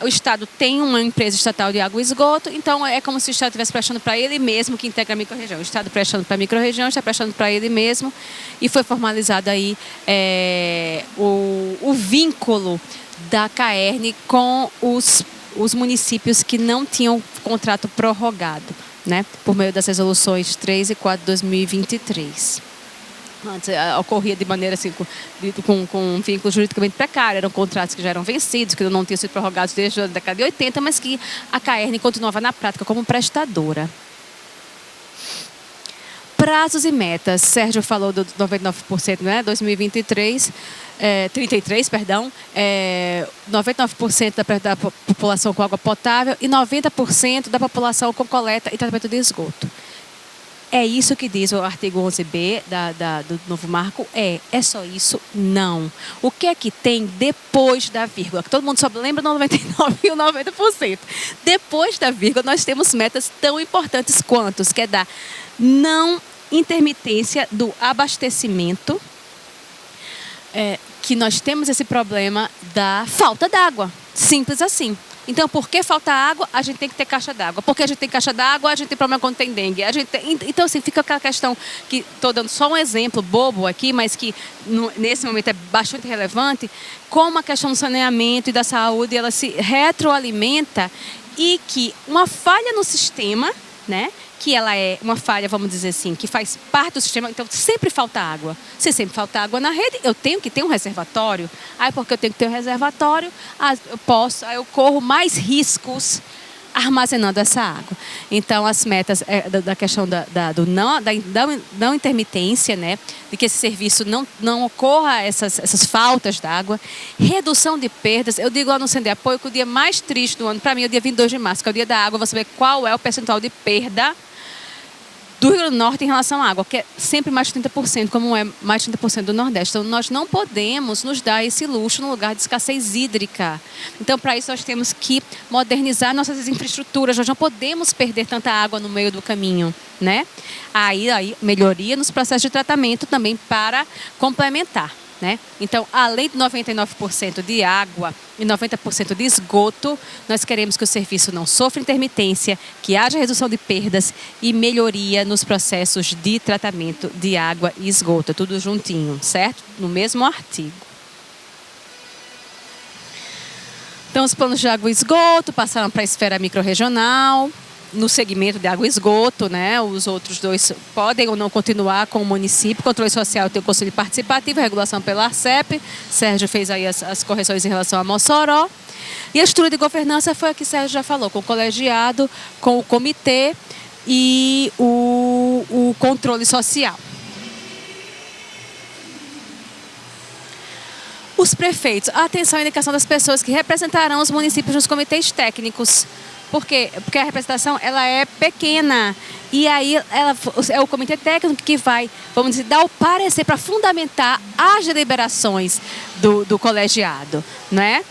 o Estado tem uma empresa estatal de água e esgoto, então é como se o Estado estivesse prestando para ele mesmo, que integra a microrregião. O Estado prestando para a microrregião, está prestando para ele mesmo, e foi formalizado aí o vínculo da CAERN com os municípios que não tinham contrato prorrogado, né, por meio das resoluções 3 e 4 de 2023. Antes ocorria de maneira assim, com um vínculo juridicamente precário, eram contratos que já eram vencidos, que não tinham sido prorrogados desde a década de 80, mas que a CAERN continuava na prática como prestadora. Prazos e metas. Sérgio falou do 99%, né? 2023, 99% da população com água potável e 90% da população com coleta e tratamento de esgoto. É isso que diz o artigo 11b do Novo Marco? É só isso? Não. O que é que tem depois da vírgula? Que todo mundo só lembra do 99% e o 90%. Depois da vírgula, nós temos metas tão importantes quanto, que é da não intermitência do abastecimento, que nós temos esse problema da falta d'água. Simples assim. Então, porque falta água, a gente tem que ter caixa d'água. Porque a gente tem caixa d'água, a gente tem problema quando tem dengue. Então, assim, fica aquela questão que estou dando só um exemplo bobo aqui, mas que nesse momento é bastante relevante, como a questão do saneamento e da saúde, ela se retroalimenta e que uma falha no sistema, né? Que ela é uma falha, vamos dizer assim, que faz parte do sistema, então sempre falta água. Se sempre falta água na rede, eu tenho que ter um reservatório. Aí, porque eu tenho que ter um reservatório, eu corro mais riscos armazenando essa água. Então, as metas da questão da não intermitência, né? De que esse serviço não ocorra essas faltas d'água. Redução de perdas. Eu digo lá no Centro de Apoio que o dia mais triste do ano, para mim, é o dia 22 de março, que é o dia da água. Você vê qual é o percentual de perda do Rio Grande do Norte em relação à água, que é sempre mais de 30%, como é mais de 30% do Nordeste. Então, nós não podemos nos dar esse luxo no lugar de escassez hídrica. Então, para isso, nós temos que modernizar nossas infraestruturas. Nós não podemos perder tanta água no meio do caminho, né? Aí melhoria nos processos de tratamento também para complementar, né? Então, além de 99% de água e 90% de esgoto, nós queremos que o serviço não sofra intermitência, que haja redução de perdas e melhoria nos processos de tratamento de água e esgoto. Tudo juntinho, certo? No mesmo artigo. Então, os planos de água e esgoto passaram para a esfera microrregional. No segmento de água e esgoto, né? Os outros dois podem ou não continuar com o município. Controle social tem o Conselho Participativo, regulação pela ARCEP. Sérgio fez aí as correções em relação a Mossoró. E a estrutura de governança foi a que Sérgio já falou, com o colegiado, com o comitê e o controle social. Os prefeitos, atenção à indicação das pessoas que representarão os municípios nos comitês técnicos. Por quê? Porque a representação ela é pequena e aí é o comitê técnico que vai, vamos dizer, dar o parecer para fundamentar as deliberações do colegiado, né?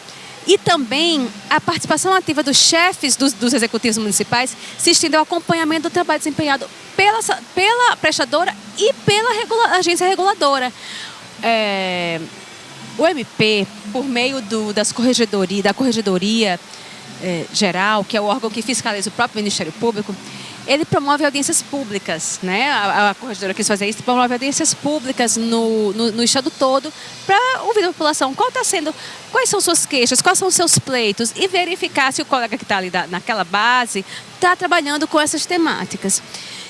E também a participação ativa dos chefes dos executivos municipais se estende ao acompanhamento do trabalho desempenhado pela prestadora e pela agência reguladora. O MP, por meio da Corregedoria Geral, que é o órgão que fiscaliza o próprio Ministério Público, ele promove audiências públicas, né? A corregedora quis fazer isso, promove audiências públicas no estado todo para ouvir a população quais são suas queixas, quais são seus pleitos e verificar se o colega que está ali naquela base está trabalhando com essas temáticas.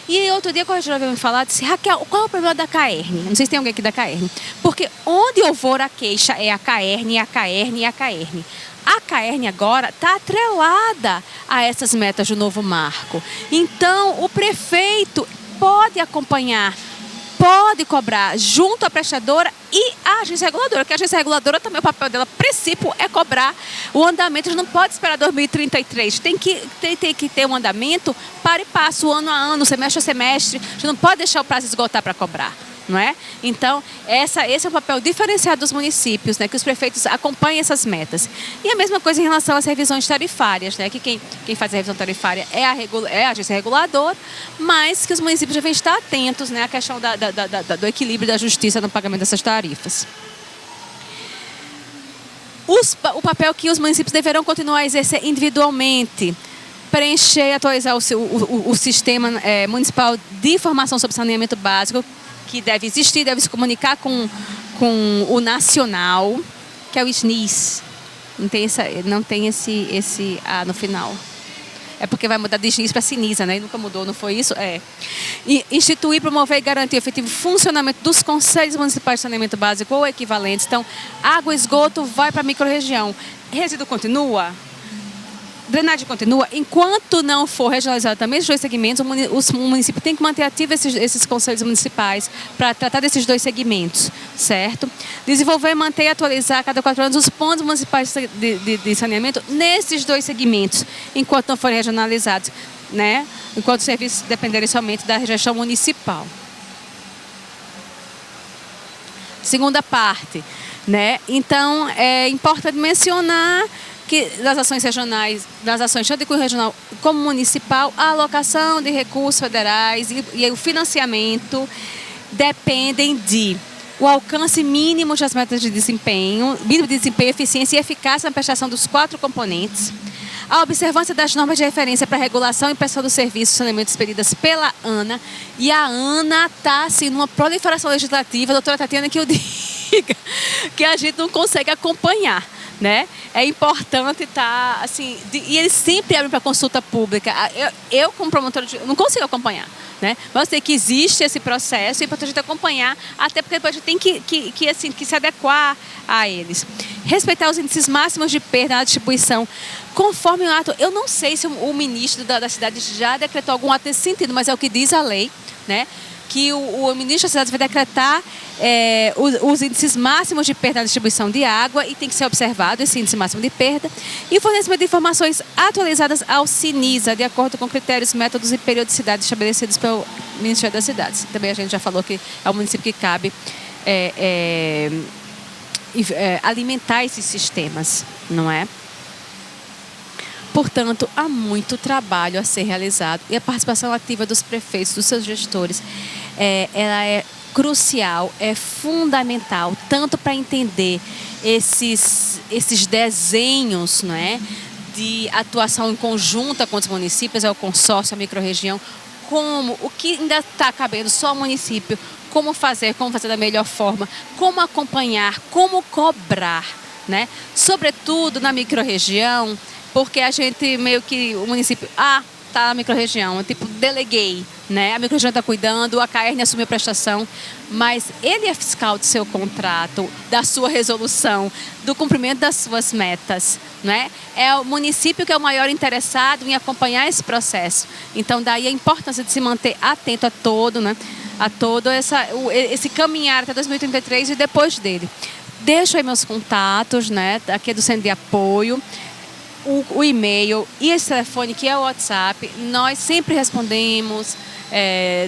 E outro dia a corregedora veio me falar, disse: Raquel, qual é o problema da CAERN? Não sei se tem alguém aqui da CAERN. Porque onde eu for a queixa é a CAERN, a CAERN e a CAERN. A CAERN agora está atrelada a essas metas do novo marco. Então, o prefeito pode acompanhar, pode cobrar junto à prestadora e à agência reguladora, que a agência reguladora também, o papel dela, princípio, é cobrar o andamento. A gente não pode esperar 2033, tem que ter um andamento para e passo, ano a ano, semestre a semestre. A gente não pode deixar o prazo esgotar para cobrar. Não é? Então, esse é o papel diferenciado dos municípios, né? Que os prefeitos acompanhem essas metas. E a mesma coisa em relação às revisões tarifárias, né? Que quem faz a revisão tarifária é a agência reguladora, mas que os municípios devem estar atentos, né? À questão do equilíbrio da justiça no pagamento dessas tarifas. O papel que os municípios deverão continuar a exercer individualmente: preencher e atualizar o sistema municipal de informação sobre saneamento básico, que deve existir, deve se comunicar com o nacional, que é o SNIS. Não tem esse A no final. É porque vai mudar de SNIS para Sinisa, né? E nunca mudou, não foi isso? E instituir, promover e garantir o efetivo funcionamento dos conselhos municipais de saneamento básico ou equivalentes. Então, água e esgoto vai para a microrregião. Resíduo continua? Drenagem continua. Enquanto não for regionalizado também os dois segmentos, o município tem que manter ativos esses conselhos municipais para tratar desses dois segmentos, certo? Desenvolver, manter e atualizar a cada 4 anos os pontos municipais de saneamento nesses dois segmentos, enquanto não forem regionalizados, né? Enquanto os serviços dependerem somente da gestão municipal. Segunda parte, né? Então, é importante mencionar que nas ações regionais, nas ações tanto de cunho regional como municipal, a alocação de recursos federais e o financiamento dependem o alcance mínimo das metas de desempenho, eficiência e eficácia na prestação dos 4 componentes, A observância das normas de referência para regulação e prestação dos serviços e saneamento expedidas pela ANA. E a ANA está, assim, numa proliferação legislativa, doutora Tatiana, que eu diga, que a gente não consegue acompanhar, né? É importante estar, assim, e eles sempre abrem para consulta pública. Eu como promotora, não consigo acompanhar, né? Mas eu sei que existe esse processo e é importante a gente acompanhar, até porque depois a gente tem que se adequar a eles. Respeitar os índices máximos de perda na distribuição, conforme o ato. Eu não sei se o ministro da cidade já decretou algum ato nesse sentido, mas é o que diz a lei, né? Que o ministro da cidade vai decretar os índices máximos de perda na distribuição de água e tem que ser observado esse índice máximo de perda e o fornecimento de informações atualizadas ao Sinisa, de acordo com critérios, métodos e periodicidade estabelecidos pelo Ministério das Cidades. Também a gente já falou que é o município que cabe alimentar esses sistemas, não é? Portanto, há muito trabalho a ser realizado e a participação ativa dos prefeitos, dos seus gestores, ela é crucial, é fundamental, tanto para entender esses desenhos, não é, de atuação em conjunta com os municípios, é o consórcio, a microrregião, o que ainda está cabendo só ao município, como fazer da melhor forma, como acompanhar, como cobrar, né? Sobretudo na microrregião, porque a gente meio que, o município, tá na microrregião, tipo, deleguei, né? A microrregião está cuidando, a CAERN assumiu a prestação, mas ele é fiscal do seu contrato, da sua resolução, do cumprimento das suas metas, né? É o município que é o maior interessado em acompanhar esse processo. Então, daí a importância de se manter atento a todo, né? A todo esse caminhar até 2033 e depois dele. Deixo aí meus contatos, né? Aqui é do Centro de Apoio. O e-mail e esse telefone, que é o WhatsApp, nós sempre respondemos,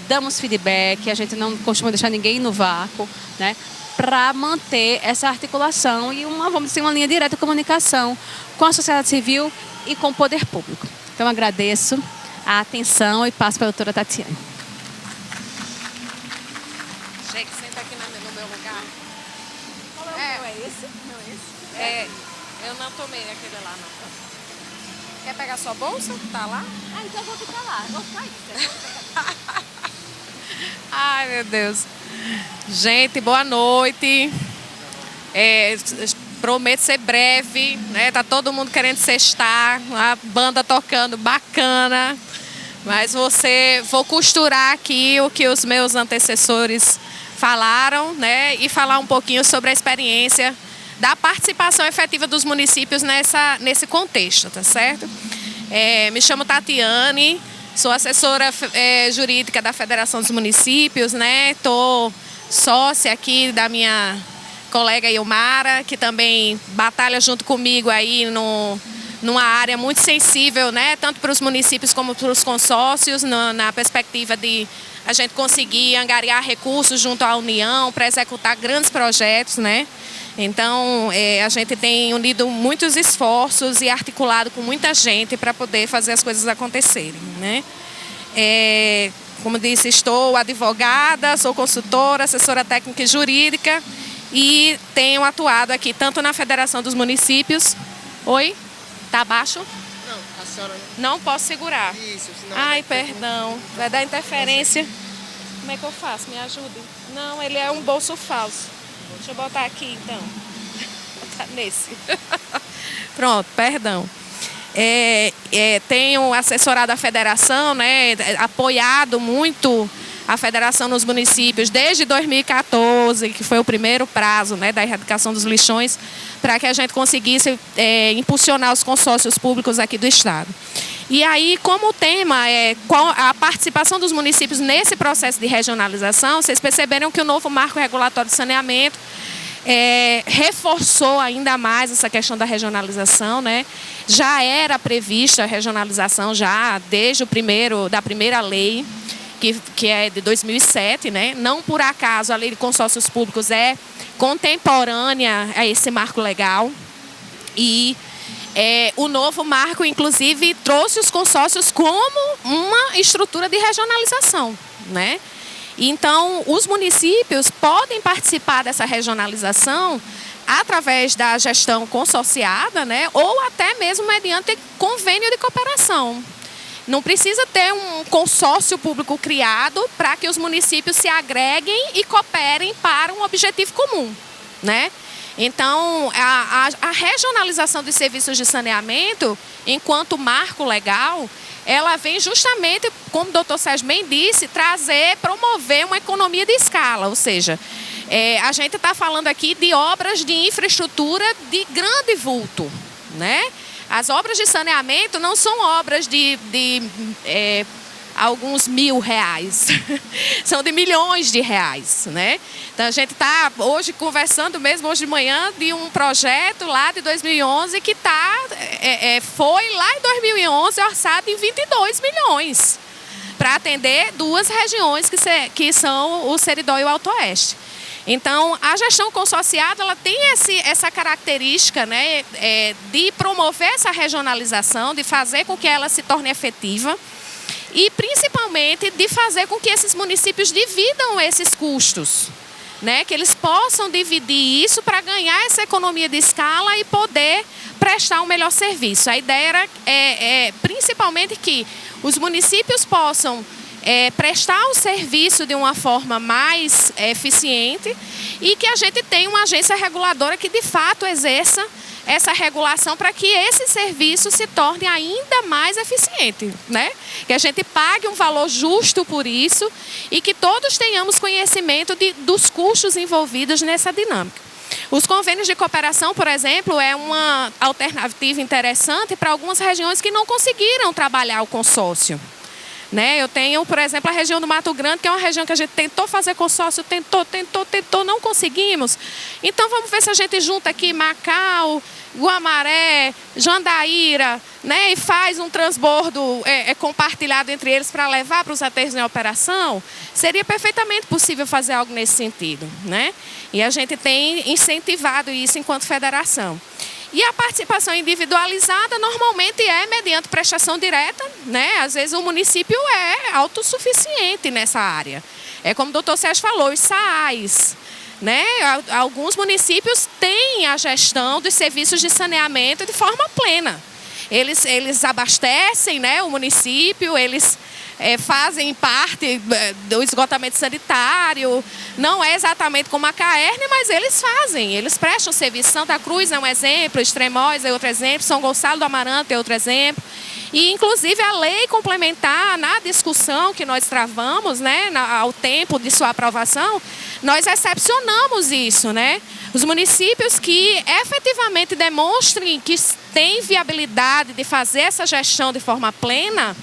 damos feedback, a gente não costuma deixar ninguém no vácuo, né, para manter essa articulação e vamos dizer, uma linha direta de comunicação com a sociedade civil e com o poder público. Então, agradeço a atenção e passo para a doutora Tatiana. Gente, senta aqui no meu lugar. Qual é o meu? É esse? Não, esse? Eu não tomei aquele lá, não. Quer pegar sua bolsa? Tá lá? Então eu vou ficar lá. Vou ficar aí. Ai, meu Deus. Gente, boa noite. Prometo ser breve, né? Tá todo mundo querendo sextar, a banda tocando bacana. Mas vou costurar aqui o que os meus antecessores falaram, né? E falar um pouquinho sobre a experiência da participação efetiva dos municípios nesse contexto, tá certo? Me chamo Tatiane, sou assessora jurídica da Federação dos Municípios, né? Tô sócia aqui da minha colega Ilmara, que também batalha junto comigo aí numa área muito sensível, né? Tanto para os municípios como para os consórcios, na perspectiva de a gente conseguir angariar recursos junto à União para executar grandes projetos, né? Então, a gente tem unido muitos esforços e articulado com muita gente para poder fazer as coisas acontecerem, né? Como disse, estou advogada, sou consultora, assessora técnica e jurídica e tenho atuado aqui tanto na Federação dos Municípios... Oi? Tá baixo? Não, a senhora não posso segurar. Isso, senão... Ai, perdão. Vai dar interferência. Como é que eu faço? Me ajude. Não, ele é um bolso falso. Deixa eu botar aqui, então. Vou botar nesse. Pronto, perdão. Tenho assessorado a federação, né, apoiado muito a federação nos municípios desde 2014, que foi o primeiro prazo, né, da erradicação dos lixões, para que a gente conseguisse impulsionar os consórcios públicos aqui do estado. E aí, como o tema é a participação dos municípios nesse processo de regionalização, vocês perceberam que o novo marco regulatório de saneamento reforçou ainda mais essa questão da regionalização, né? Já era prevista a regionalização já desde da primeira lei, que é de 2007, né? Não por acaso a lei de consórcios públicos é contemporânea a esse marco legal e o novo marco, inclusive, trouxe os consórcios como uma estrutura de regionalização, né? Então, os municípios podem participar dessa regionalização através da gestão consorciada, né, ou até mesmo mediante convênio de cooperação. Não precisa ter um consórcio público criado para que os municípios se agreguem e cooperem para um objetivo comum, né? Então, a regionalização dos serviços de saneamento, enquanto marco legal, ela vem justamente, como o doutor Sérgio bem disse, promover uma economia de escala, ou seja, a gente está falando aqui de obras de infraestrutura de grande vulto, né? As obras de saneamento não são obras de alguns R$1.000, são de milhões de reais, né? Então a gente está hoje conversando mesmo hoje de manhã de um projeto lá de 2011 que foi lá em 2011 orçado em 22 milhões para atender duas regiões que são o Seridó e o Alto Oeste. Então, a gestão consorciada ela tem essa característica, né, de promover essa regionalização, de fazer com que ela se torne efetiva e, principalmente, de fazer com que esses municípios dividam esses custos, né, que eles possam dividir isso para ganhar essa economia de escala e poder prestar um melhor serviço. A ideia era, principalmente, que os municípios possam prestar o serviço de uma forma mais eficiente e que a gente tenha uma agência reguladora que de fato exerça essa regulação para que esse serviço se torne ainda mais eficiente, né? Que a gente pague um valor justo por isso e que todos tenhamos conhecimento dos custos envolvidos nessa dinâmica. Os convênios de cooperação, por exemplo, é uma alternativa interessante para algumas regiões que não conseguiram trabalhar o consórcio. Né? Eu tenho, por exemplo, a região do Mato Grande, que é uma região que a gente tentou fazer consórcio, tentou, não conseguimos. Então vamos ver se a gente junta aqui Macau, Guamaré, Jandaíra, né? E faz um transbordo compartilhado entre eles para levar para os aterros em operação. Seria perfeitamente possível fazer algo nesse sentido, né? E a gente tem incentivado isso enquanto federação. E a participação individualizada normalmente é mediante prestação direta, né? Às vezes o município é autossuficiente nessa área. É como o doutor Sérgio falou, os SAAs, né? Alguns municípios têm a gestão dos serviços de saneamento de forma plena. Eles abastecem, né, o município, eles fazem parte do esgotamento sanitário, não é exatamente como a Caerne, mas eles prestam serviço. Santa Cruz é um exemplo, Extremóis é outro exemplo, São Gonçalo do Amaranto é outro exemplo. E, inclusive, a lei complementar, na discussão que nós travamos, né, ao tempo de sua aprovação, nós excepcionamos isso, né? Os municípios que efetivamente demonstrem que têm viabilidade de fazer essa gestão de forma plena,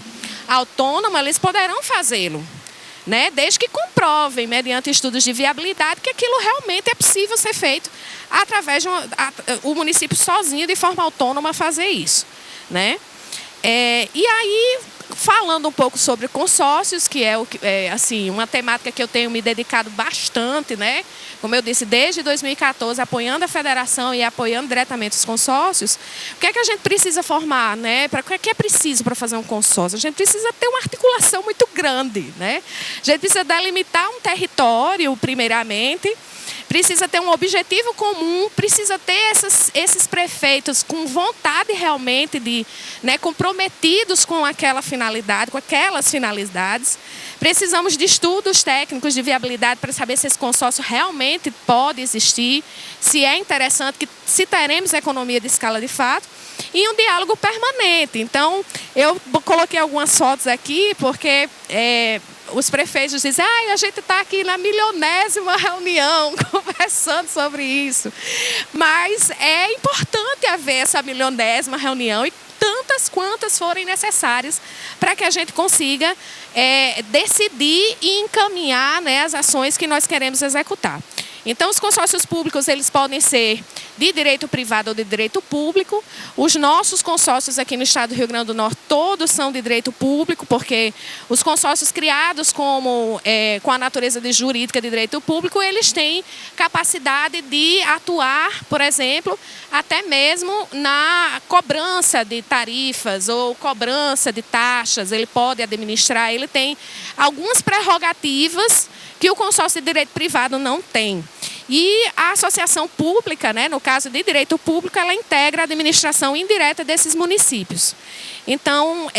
autônoma, eles poderão fazê-lo, né? Desde que comprovem, mediante estudos de viabilidade, que aquilo realmente é possível ser feito através de o município sozinho, de forma autônoma, fazer isso, né? E aí, falando um pouco sobre consórcios, que é assim, uma temática que eu tenho me dedicado bastante, né? Como eu disse, desde 2014, apoiando a federação e apoiando diretamente os consórcios. O que é que a gente precisa formar, né? O que é preciso para fazer um consórcio? A gente precisa ter uma articulação muito grande, né? A gente precisa delimitar um território, primeiramente, precisa ter um objetivo comum, precisa ter esses prefeitos com vontade realmente de, né, comprometidos com aquela finalidade, com aquelas finalidades. Precisamos de estudos técnicos de viabilidade para saber se esse consórcio realmente pode existir, se é interessante, se teremos economia de escala de fato, e um diálogo permanente. Então, eu coloquei algumas fotos aqui, porque os prefeitos dizem, a gente está aqui na 1000ª reunião conversando sobre isso. Mas é importante haver essa 1000ª reunião e tantas quantas forem necessárias para que a gente consiga decidir e encaminhar, né, as ações que nós queremos executar. Então, os consórcios públicos, eles podem ser de direito privado ou de direito público. Os nossos consórcios aqui no estado do Rio Grande do Norte, todos são de direito público, porque os consórcios criados com a natureza de jurídica de direito público, eles têm capacidade de atuar, por exemplo, até mesmo na cobrança de tarifas ou cobrança de taxas. Ele pode administrar, ele tem algumas prerrogativas que o consórcio de direito privado não tem. E a associação pública, né, no caso de direito público, ela integra a administração indireta desses municípios. Então,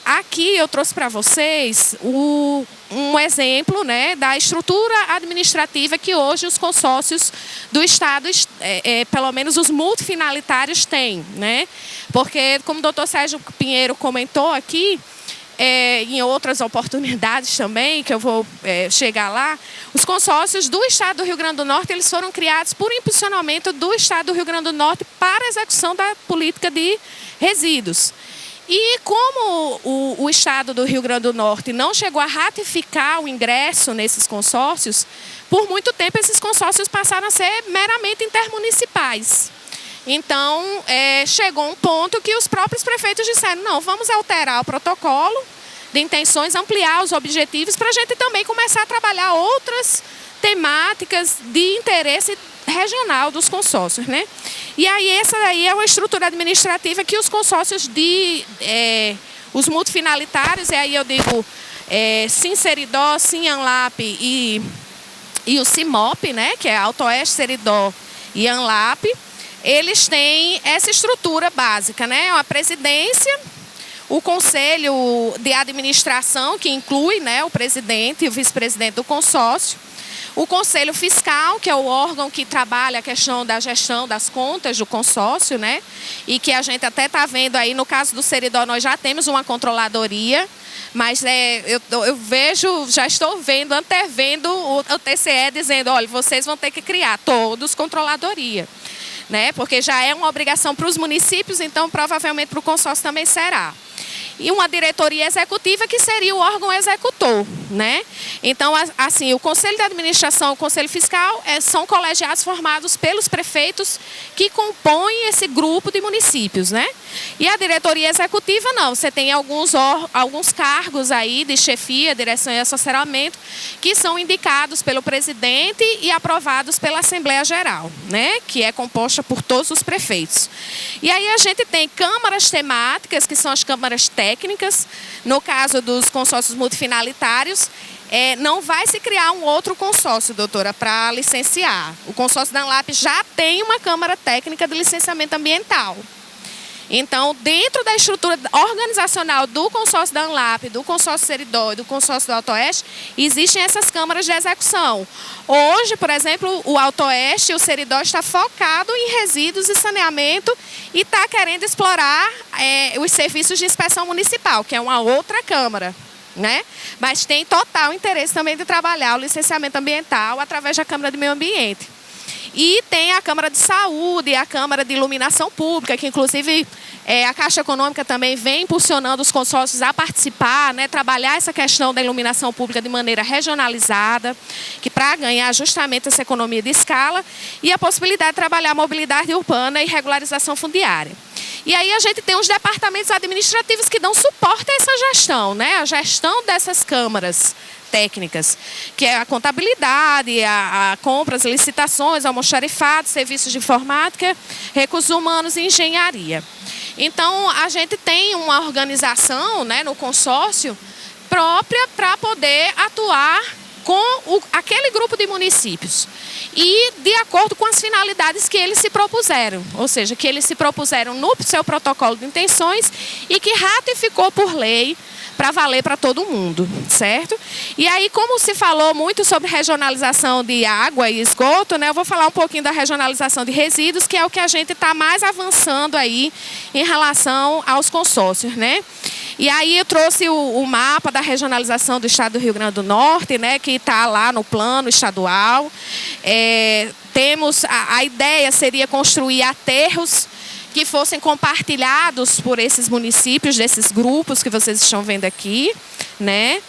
aqui eu trouxe para vocês um exemplo, né, da estrutura administrativa que hoje os consórcios do Estado, pelo menos os multifinalitários, têm, né? Porque, como o doutor Sérgio Pinheiro comentou aqui, em outras oportunidades também, que eu vou chegar lá, os consórcios do Estado do Rio Grande do Norte, eles foram criados por impulsionamento do Estado do Rio Grande do Norte para a execução da política de resíduos. E como o Estado do Rio Grande do Norte não chegou a ratificar o ingresso nesses consórcios, por muito tempo esses consórcios passaram a ser meramente intermunicipais. Então, chegou um ponto que os próprios prefeitos disseram, não, vamos alterar o protocolo de intenções, ampliar os objetivos para a gente também começar a trabalhar outras temáticas de interesse regional dos consórcios, né? E aí essa aí é uma estrutura administrativa que os consórcios os multifinalitários, e aí eu digo Sim-Seridó, Sim-Anlap e o CIMOP, né? Que é AutoOeste, Seridó e Anlap, eles têm essa estrutura básica, né? A presidência, o conselho de administração, que inclui, né, o presidente e o vice-presidente do consórcio, o conselho fiscal, que é o órgão que trabalha a questão da gestão das contas do consórcio, né? E que a gente até está vendo aí, no caso do Seridó, nós já temos uma controladoria, mas eu vejo, já estou vendo, antevendo o TCE dizendo, olha, vocês vão ter que criar todos controladoria, né? Porque já é uma obrigação para os municípios, então provavelmente para o consórcio também será. E uma diretoria executiva que seria o órgão executor, né? Então, assim, o Conselho de Administração e o Conselho Fiscal são colegiados formados pelos prefeitos que compõem esse grupo de municípios, né? E a diretoria executiva não, você tem alguns cargos aí de chefia, direção e assessoramento que são indicados pelo presidente e aprovados pela Assembleia Geral, né? Que é composta por todos os prefeitos. E aí a gente tem câmaras temáticas, que são as câmaras técnicas. No caso dos consórcios multifinalitários, não vai se criar um outro consórcio, doutora, para licenciar. O consórcio da ANLAP já tem uma câmara técnica de licenciamento ambiental. Então, dentro da estrutura organizacional do consórcio da ANLAP, do consórcio Seridó e do consórcio do AutoOeste, existem essas câmaras de execução. Hoje, por exemplo, o AutoOeste e o Seridó está focado em resíduos e saneamento e está querendo explorar os serviços de inspeção municipal, que é uma outra câmara, né? Mas tem total interesse também de trabalhar o licenciamento ambiental através da Câmara de Meio Ambiente. E tem a Câmara de Saúde, a Câmara de Iluminação Pública, que inclusive a Caixa Econômica também vem impulsionando os consórcios a participar, né, trabalhar essa questão da iluminação pública de maneira regionalizada, que para ganhar justamente essa economia de escala, e a possibilidade de trabalhar a mobilidade urbana e regularização fundiária. E aí a gente tem os departamentos administrativos que dão suporte a essa gestão, né, a gestão dessas câmaras técnicas, que é a contabilidade, a compras, licitações, almoxarifado, serviços de informática, recursos humanos e engenharia. Então, a gente tem uma organização, né, no consórcio própria para poder atuar com aquele grupo de municípios e de acordo com as finalidades que eles se propuseram, ou seja, que eles se propuseram no seu protocolo de intenções e que ratificou por lei para valer para todo mundo, certo? E aí, como se falou muito sobre regionalização de água e esgoto, né, eu vou falar um pouquinho da regionalização de resíduos, que é o que a gente está mais avançando aí em relação aos consórcios, né? E aí eu trouxe o mapa da regionalização do Estado do Rio Grande do Norte, né, que está lá no plano estadual. Temos a ideia seria construir aterros que fossem compartilhados por esses municípios, desses grupos que vocês estão vendo aqui, né?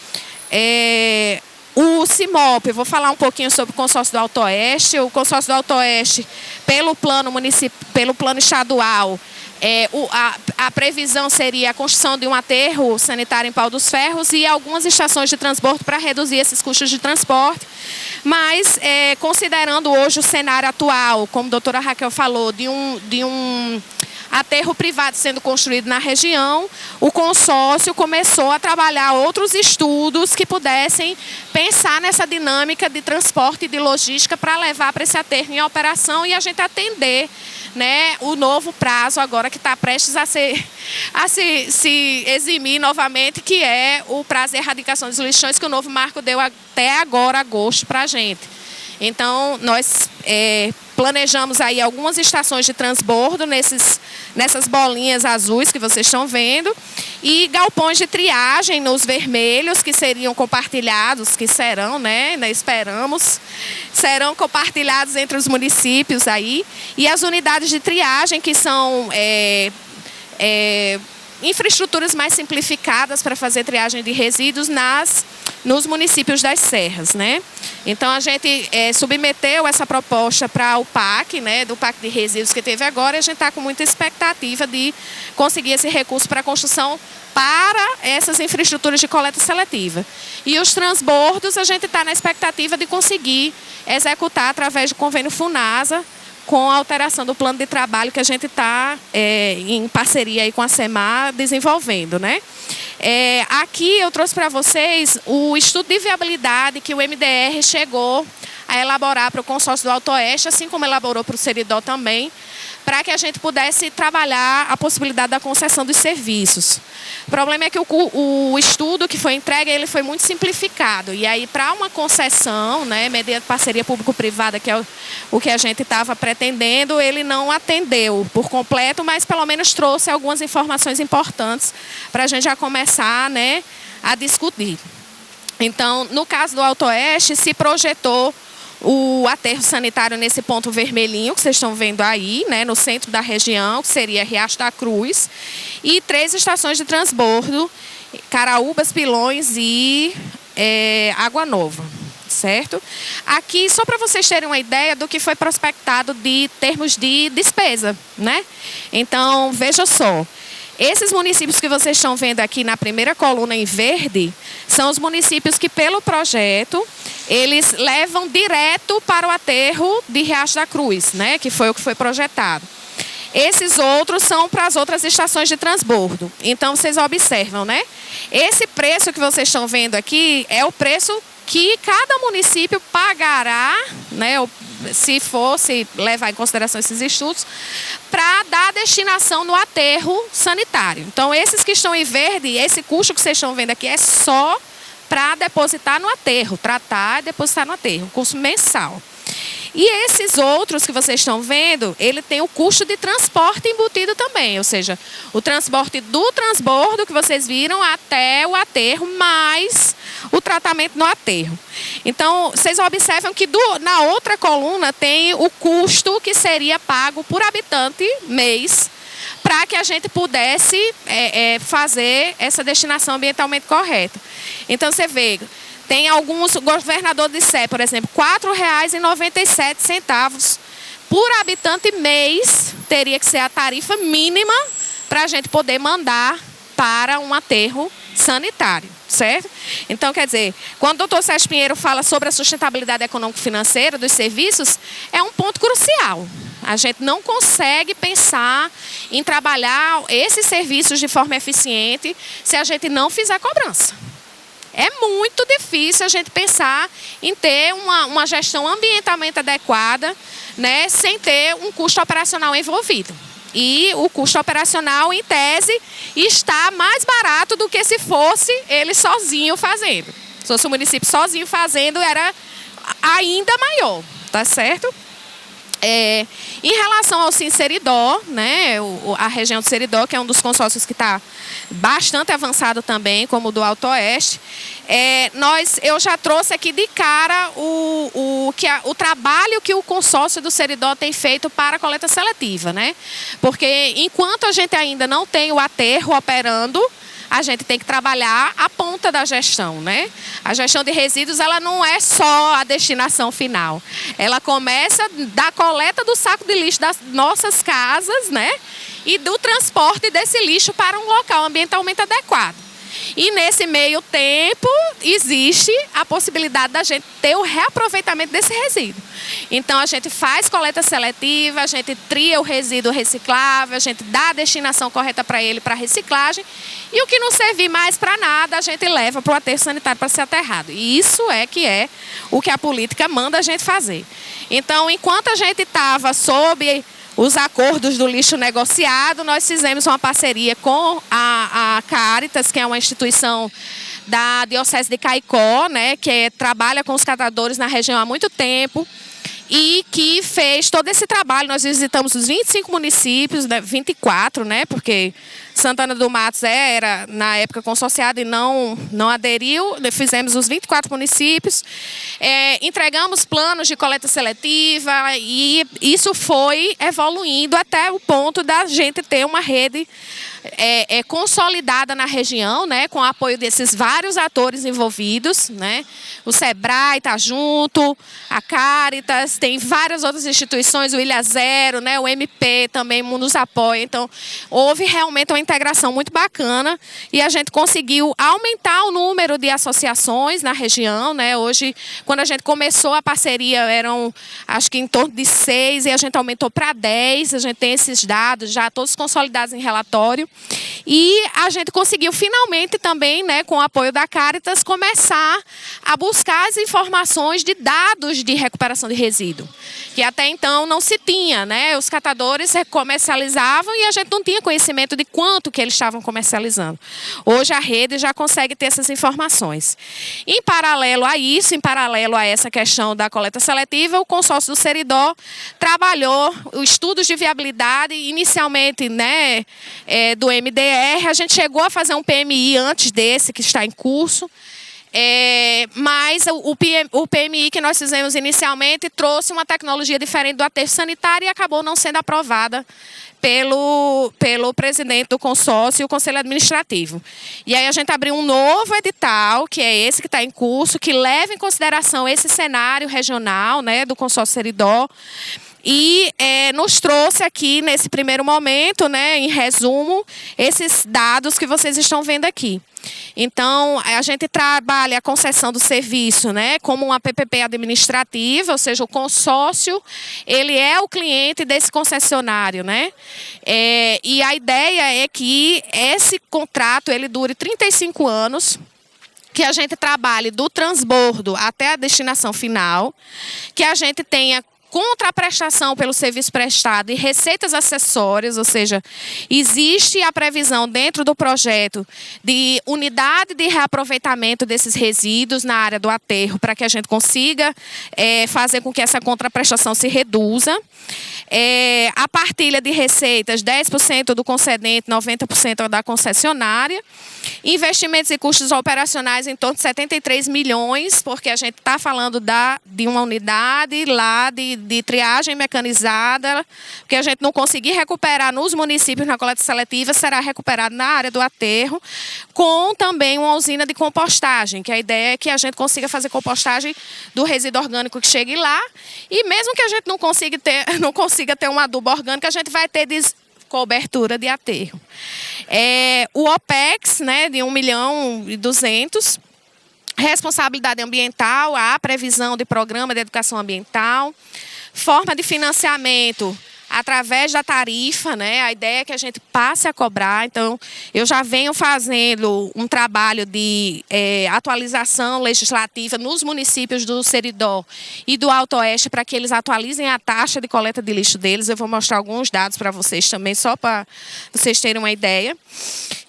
O CIMOP, eu vou falar um pouquinho sobre o consórcio do AutoOeste. O consórcio do AutoOeste, pelo plano estadual, a previsão seria a construção de um aterro sanitário em Pau dos Ferros e algumas estações de transporte para reduzir esses custos de transporte. Mas, considerando hoje o cenário atual, como a doutora Raquel falou, de um aterro privado sendo construído na região, o consórcio começou a trabalhar outros estudos que pudessem pensar nessa dinâmica de transporte e de logística para levar para esse aterro em operação e a gente atender, né, o novo prazo agora que está prestes a se eximir novamente, que é o prazo de erradicação dos lixões que o novo marco deu até agora, agosto, para a gente. Então, nós planejamos aí algumas estações de transbordo nessas bolinhas azuis que vocês estão vendo e galpões de triagem nos vermelhos que seriam compartilhados, que serão, né, esperamos, serão compartilhados entre os municípios aí, e as unidades de triagem que são infraestruturas mais simplificadas para fazer triagem de resíduos nos municípios das serras, né? Então a gente submeteu essa proposta para o PAC, né, do PAC de resíduos que teve agora, e a gente está com muita expectativa de conseguir esse recurso para a construção para essas infraestruturas de coleta seletiva. E os transbordos a gente está na expectativa de conseguir executar através do convênio FUNASA, com a alteração do plano de trabalho que a gente está em parceria aí com a SEMAR desenvolvendo, né? Aqui eu trouxe para vocês o estudo de viabilidade que o MDR chegou a elaborar para o consórcio do Alto Oeste, assim como elaborou para o Seridó também, para que a gente pudesse trabalhar a possibilidade da concessão dos serviços. O problema é que o estudo que foi entregue, ele foi muito simplificado. E aí, para uma concessão, né, mediante parceria público-privada, que é o que a gente estava pretendendo, ele não atendeu por completo, mas pelo menos trouxe algumas informações importantes para a gente já começar, né, a discutir. Então, no caso do Alto Oeste, se projetou o aterro sanitário nesse ponto vermelhinho que vocês estão vendo aí, né, no centro da região, que seria Riacho da Cruz, e 3 estações de transbordo, Caraúbas, Pilões e Água Nova, certo? Aqui, só para vocês terem uma ideia do que foi prospectado de termos de despesa, né? Então, veja só. Esses municípios que vocês estão vendo aqui na primeira coluna em verde são os municípios que, pelo projeto, eles levam direto para o aterro de Riacho da Cruz, né, que foi o que foi projetado. Esses outros são para as outras estações de transbordo. Então, vocês observam, né? Esse preço que vocês estão vendo aqui é o preço que cada município pagará, né, se fosse levar em consideração esses estudos, para dar destinação no aterro sanitário. Então, esses que estão em verde, esse custo que vocês estão vendo aqui é só para depositar no aterro, tratar e depositar no aterro, custo mensal. E esses outros que vocês estão vendo, ele tem o custo de transporte embutido também, ou seja, o transporte do transbordo que vocês viram até o aterro, mais o tratamento no aterro. Então, vocês observam que na outra coluna tem o custo que seria pago por habitante mês, para que a gente pudesse fazer essa destinação ambientalmente correta. Então, você vê, tem alguns, o governador disse, por exemplo, R$ 4,97 por habitante mês, teria que ser a tarifa mínima para a gente poder mandar para um aterro sanitário, certo? Então, quer dizer, quando o doutor Sérgio Pinheiro fala sobre a sustentabilidade econômico-financeira dos serviços, é um ponto crucial. A gente não consegue pensar em trabalhar esses serviços de forma eficiente se a gente não fizer cobrança. É muito difícil a gente pensar em ter uma gestão ambientalmente adequada, né, sem ter um custo operacional envolvido. E o custo operacional, em tese, está mais barato do que se fosse ele sozinho fazendo. Se fosse o município sozinho fazendo, era ainda maior, tá certo? Em relação ao Seridó, né, a região do Seridó, que é um dos consórcios que está bastante avançado também, como o do Alto Oeste, eu já trouxe aqui de cara o trabalho que o consórcio do Seridó tem feito para a coleta seletiva, né? Porque enquanto a gente ainda não tem o aterro operando, a gente tem que trabalhar a ponta da gestão, né? A gestão de resíduos, ela não é só a destinação final. Ela começa da coleta do saco de lixo das nossas casas, né? E do transporte desse lixo para um local ambientalmente adequado. E nesse meio tempo existe a possibilidade da gente ter o reaproveitamento desse resíduo. Então a gente faz coleta seletiva, a gente tria o resíduo reciclável, a gente dá a destinação correta para ele para reciclagem, e o que não servir mais para nada a gente leva para o aterro sanitário para ser aterrado. E isso é o que a política manda a gente fazer. Então, enquanto a gente estava sob os acordos do lixo negociado, nós fizemos uma parceria com a Caritas, que é uma instituição da Diocese de Caicó, né, que trabalha com os catadores na região há muito tempo, e que fez todo esse trabalho. Nós visitamos os 25 municípios, 24, né, porque Santana do Matos era, na época, consorciado e não aderiu. Fizemos os 24 municípios, entregamos planos de coleta seletiva, e isso foi evoluindo até o ponto da gente ter uma rede consolidada na região, né, com o apoio desses vários atores envolvidos, né? O Sebrae está junto, a Caritas, tem várias outras instituições, o Ilha Zero, né, o MP também nos apoia. Então, houve realmente uma integração muito bacana, e a gente conseguiu aumentar o número de associações na região, né? Hoje, quando a gente começou a parceria, eram acho que em torno de 6, e a gente aumentou para 10. A gente tem esses dados já todos consolidados em relatório. E a gente conseguiu finalmente também, né, com o apoio da Caritas, começar a buscar as informações de dados de recuperação de resíduo, que até então não se tinha, né? Os catadores comercializavam e a gente não tinha conhecimento de quanto que eles estavam comercializando. Hoje a rede já consegue ter essas informações. Em paralelo a isso, em paralelo a essa questão da coleta seletiva, o consórcio do Seridó trabalhou os estudos de viabilidade, inicialmente, né, do MDR. A gente chegou a fazer um PMI antes desse, que está em curso. Mas o PMI que nós fizemos inicialmente trouxe uma tecnologia diferente do aterro sanitário e acabou não sendo aprovada pelo presidente do consórcio e o conselho administrativo. E aí a gente abriu um novo edital, que é esse que está em curso, que leva em consideração esse cenário regional, né, do consórcio Seridó, e nos trouxe aqui, nesse primeiro momento, né, em resumo, esses dados que vocês estão vendo aqui. Então, a gente trabalha a concessão do serviço, né, como uma PPP administrativa, ou seja, o consórcio, ele é o cliente desse concessionário, né? E a ideia é que esse contrato ele dure 35 anos, que a gente trabalhe do transbordo até a destinação final, que a gente tenha contraprestação pelo serviço prestado e receitas acessórias, ou seja, existe a previsão dentro do projeto de unidade de reaproveitamento desses resíduos na área do aterro, para que a gente consiga fazer com que essa contraprestação se reduza. A partilha de receitas, 10% do concedente, 90% da concessionária. Investimentos e custos operacionais em torno de 73 milhões, porque a gente está falando de uma unidade lá de triagem mecanizada, que a gente não conseguir recuperar nos municípios na coleta seletiva, será recuperado na área do aterro, com também uma usina de compostagem, que a ideia é que a gente consiga fazer compostagem do resíduo orgânico que chegue lá, e mesmo que a gente não consiga ter um adubo orgânico, a gente vai ter cobertura de aterro. O OPEX, né, de 1.200.000, responsabilidade ambiental, a previsão de programa de educação ambiental, forma de financiamento através da tarifa, né? A ideia é que a gente passe a cobrar. Então, eu já venho fazendo um trabalho de atualização legislativa nos municípios do Seridó e do Alto Oeste para que eles atualizem a taxa de coleta de lixo deles. Eu vou mostrar alguns dados para vocês também, só para vocês terem uma ideia.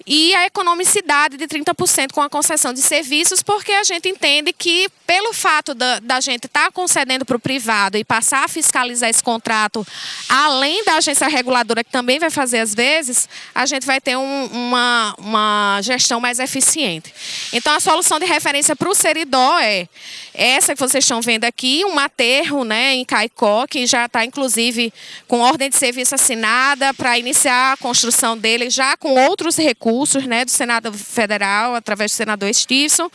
E a economicidade de 30% com a concessão de serviços, porque a gente entende que, pelo fato da gente estar concedendo para o privado e passar a fiscalizar esse contrato, além da agência reguladora, que também vai fazer às vezes, a gente vai ter uma gestão mais eficiente. Então, a solução de referência para o Seridó é essa que vocês estão vendo aqui, um aterro, né, em Caicó, que já está, inclusive, com ordem de serviço assinada para iniciar a construção dele, já com outros recursos. recursos, né, do Senado Federal, através do senador Stilson,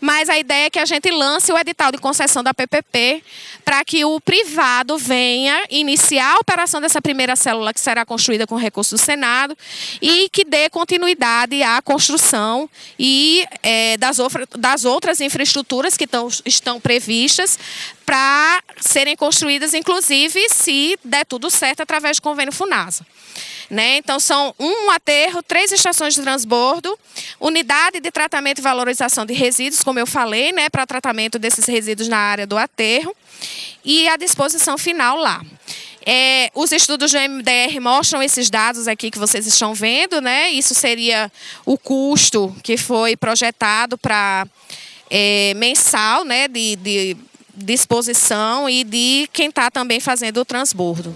mas a ideia é que a gente lance o edital de concessão da PPP para que o privado venha iniciar a operação dessa primeira célula que será construída com recursos do Senado e que dê continuidade à construção e das outras infraestruturas que estão previstas para serem construídas, inclusive, se der tudo certo, através do convênio FUNASA. Né? Então, são um aterro, 3 estações de transbordo, unidade de tratamento e valorização de resíduos, como eu falei, né, para tratamento desses resíduos na área do aterro, e a disposição final lá. Os estudos do MDR mostram esses dados aqui que vocês estão vendo, né? Isso seria o custo que foi projetado para mensal, né, de disposição e de quem está também fazendo o transbordo.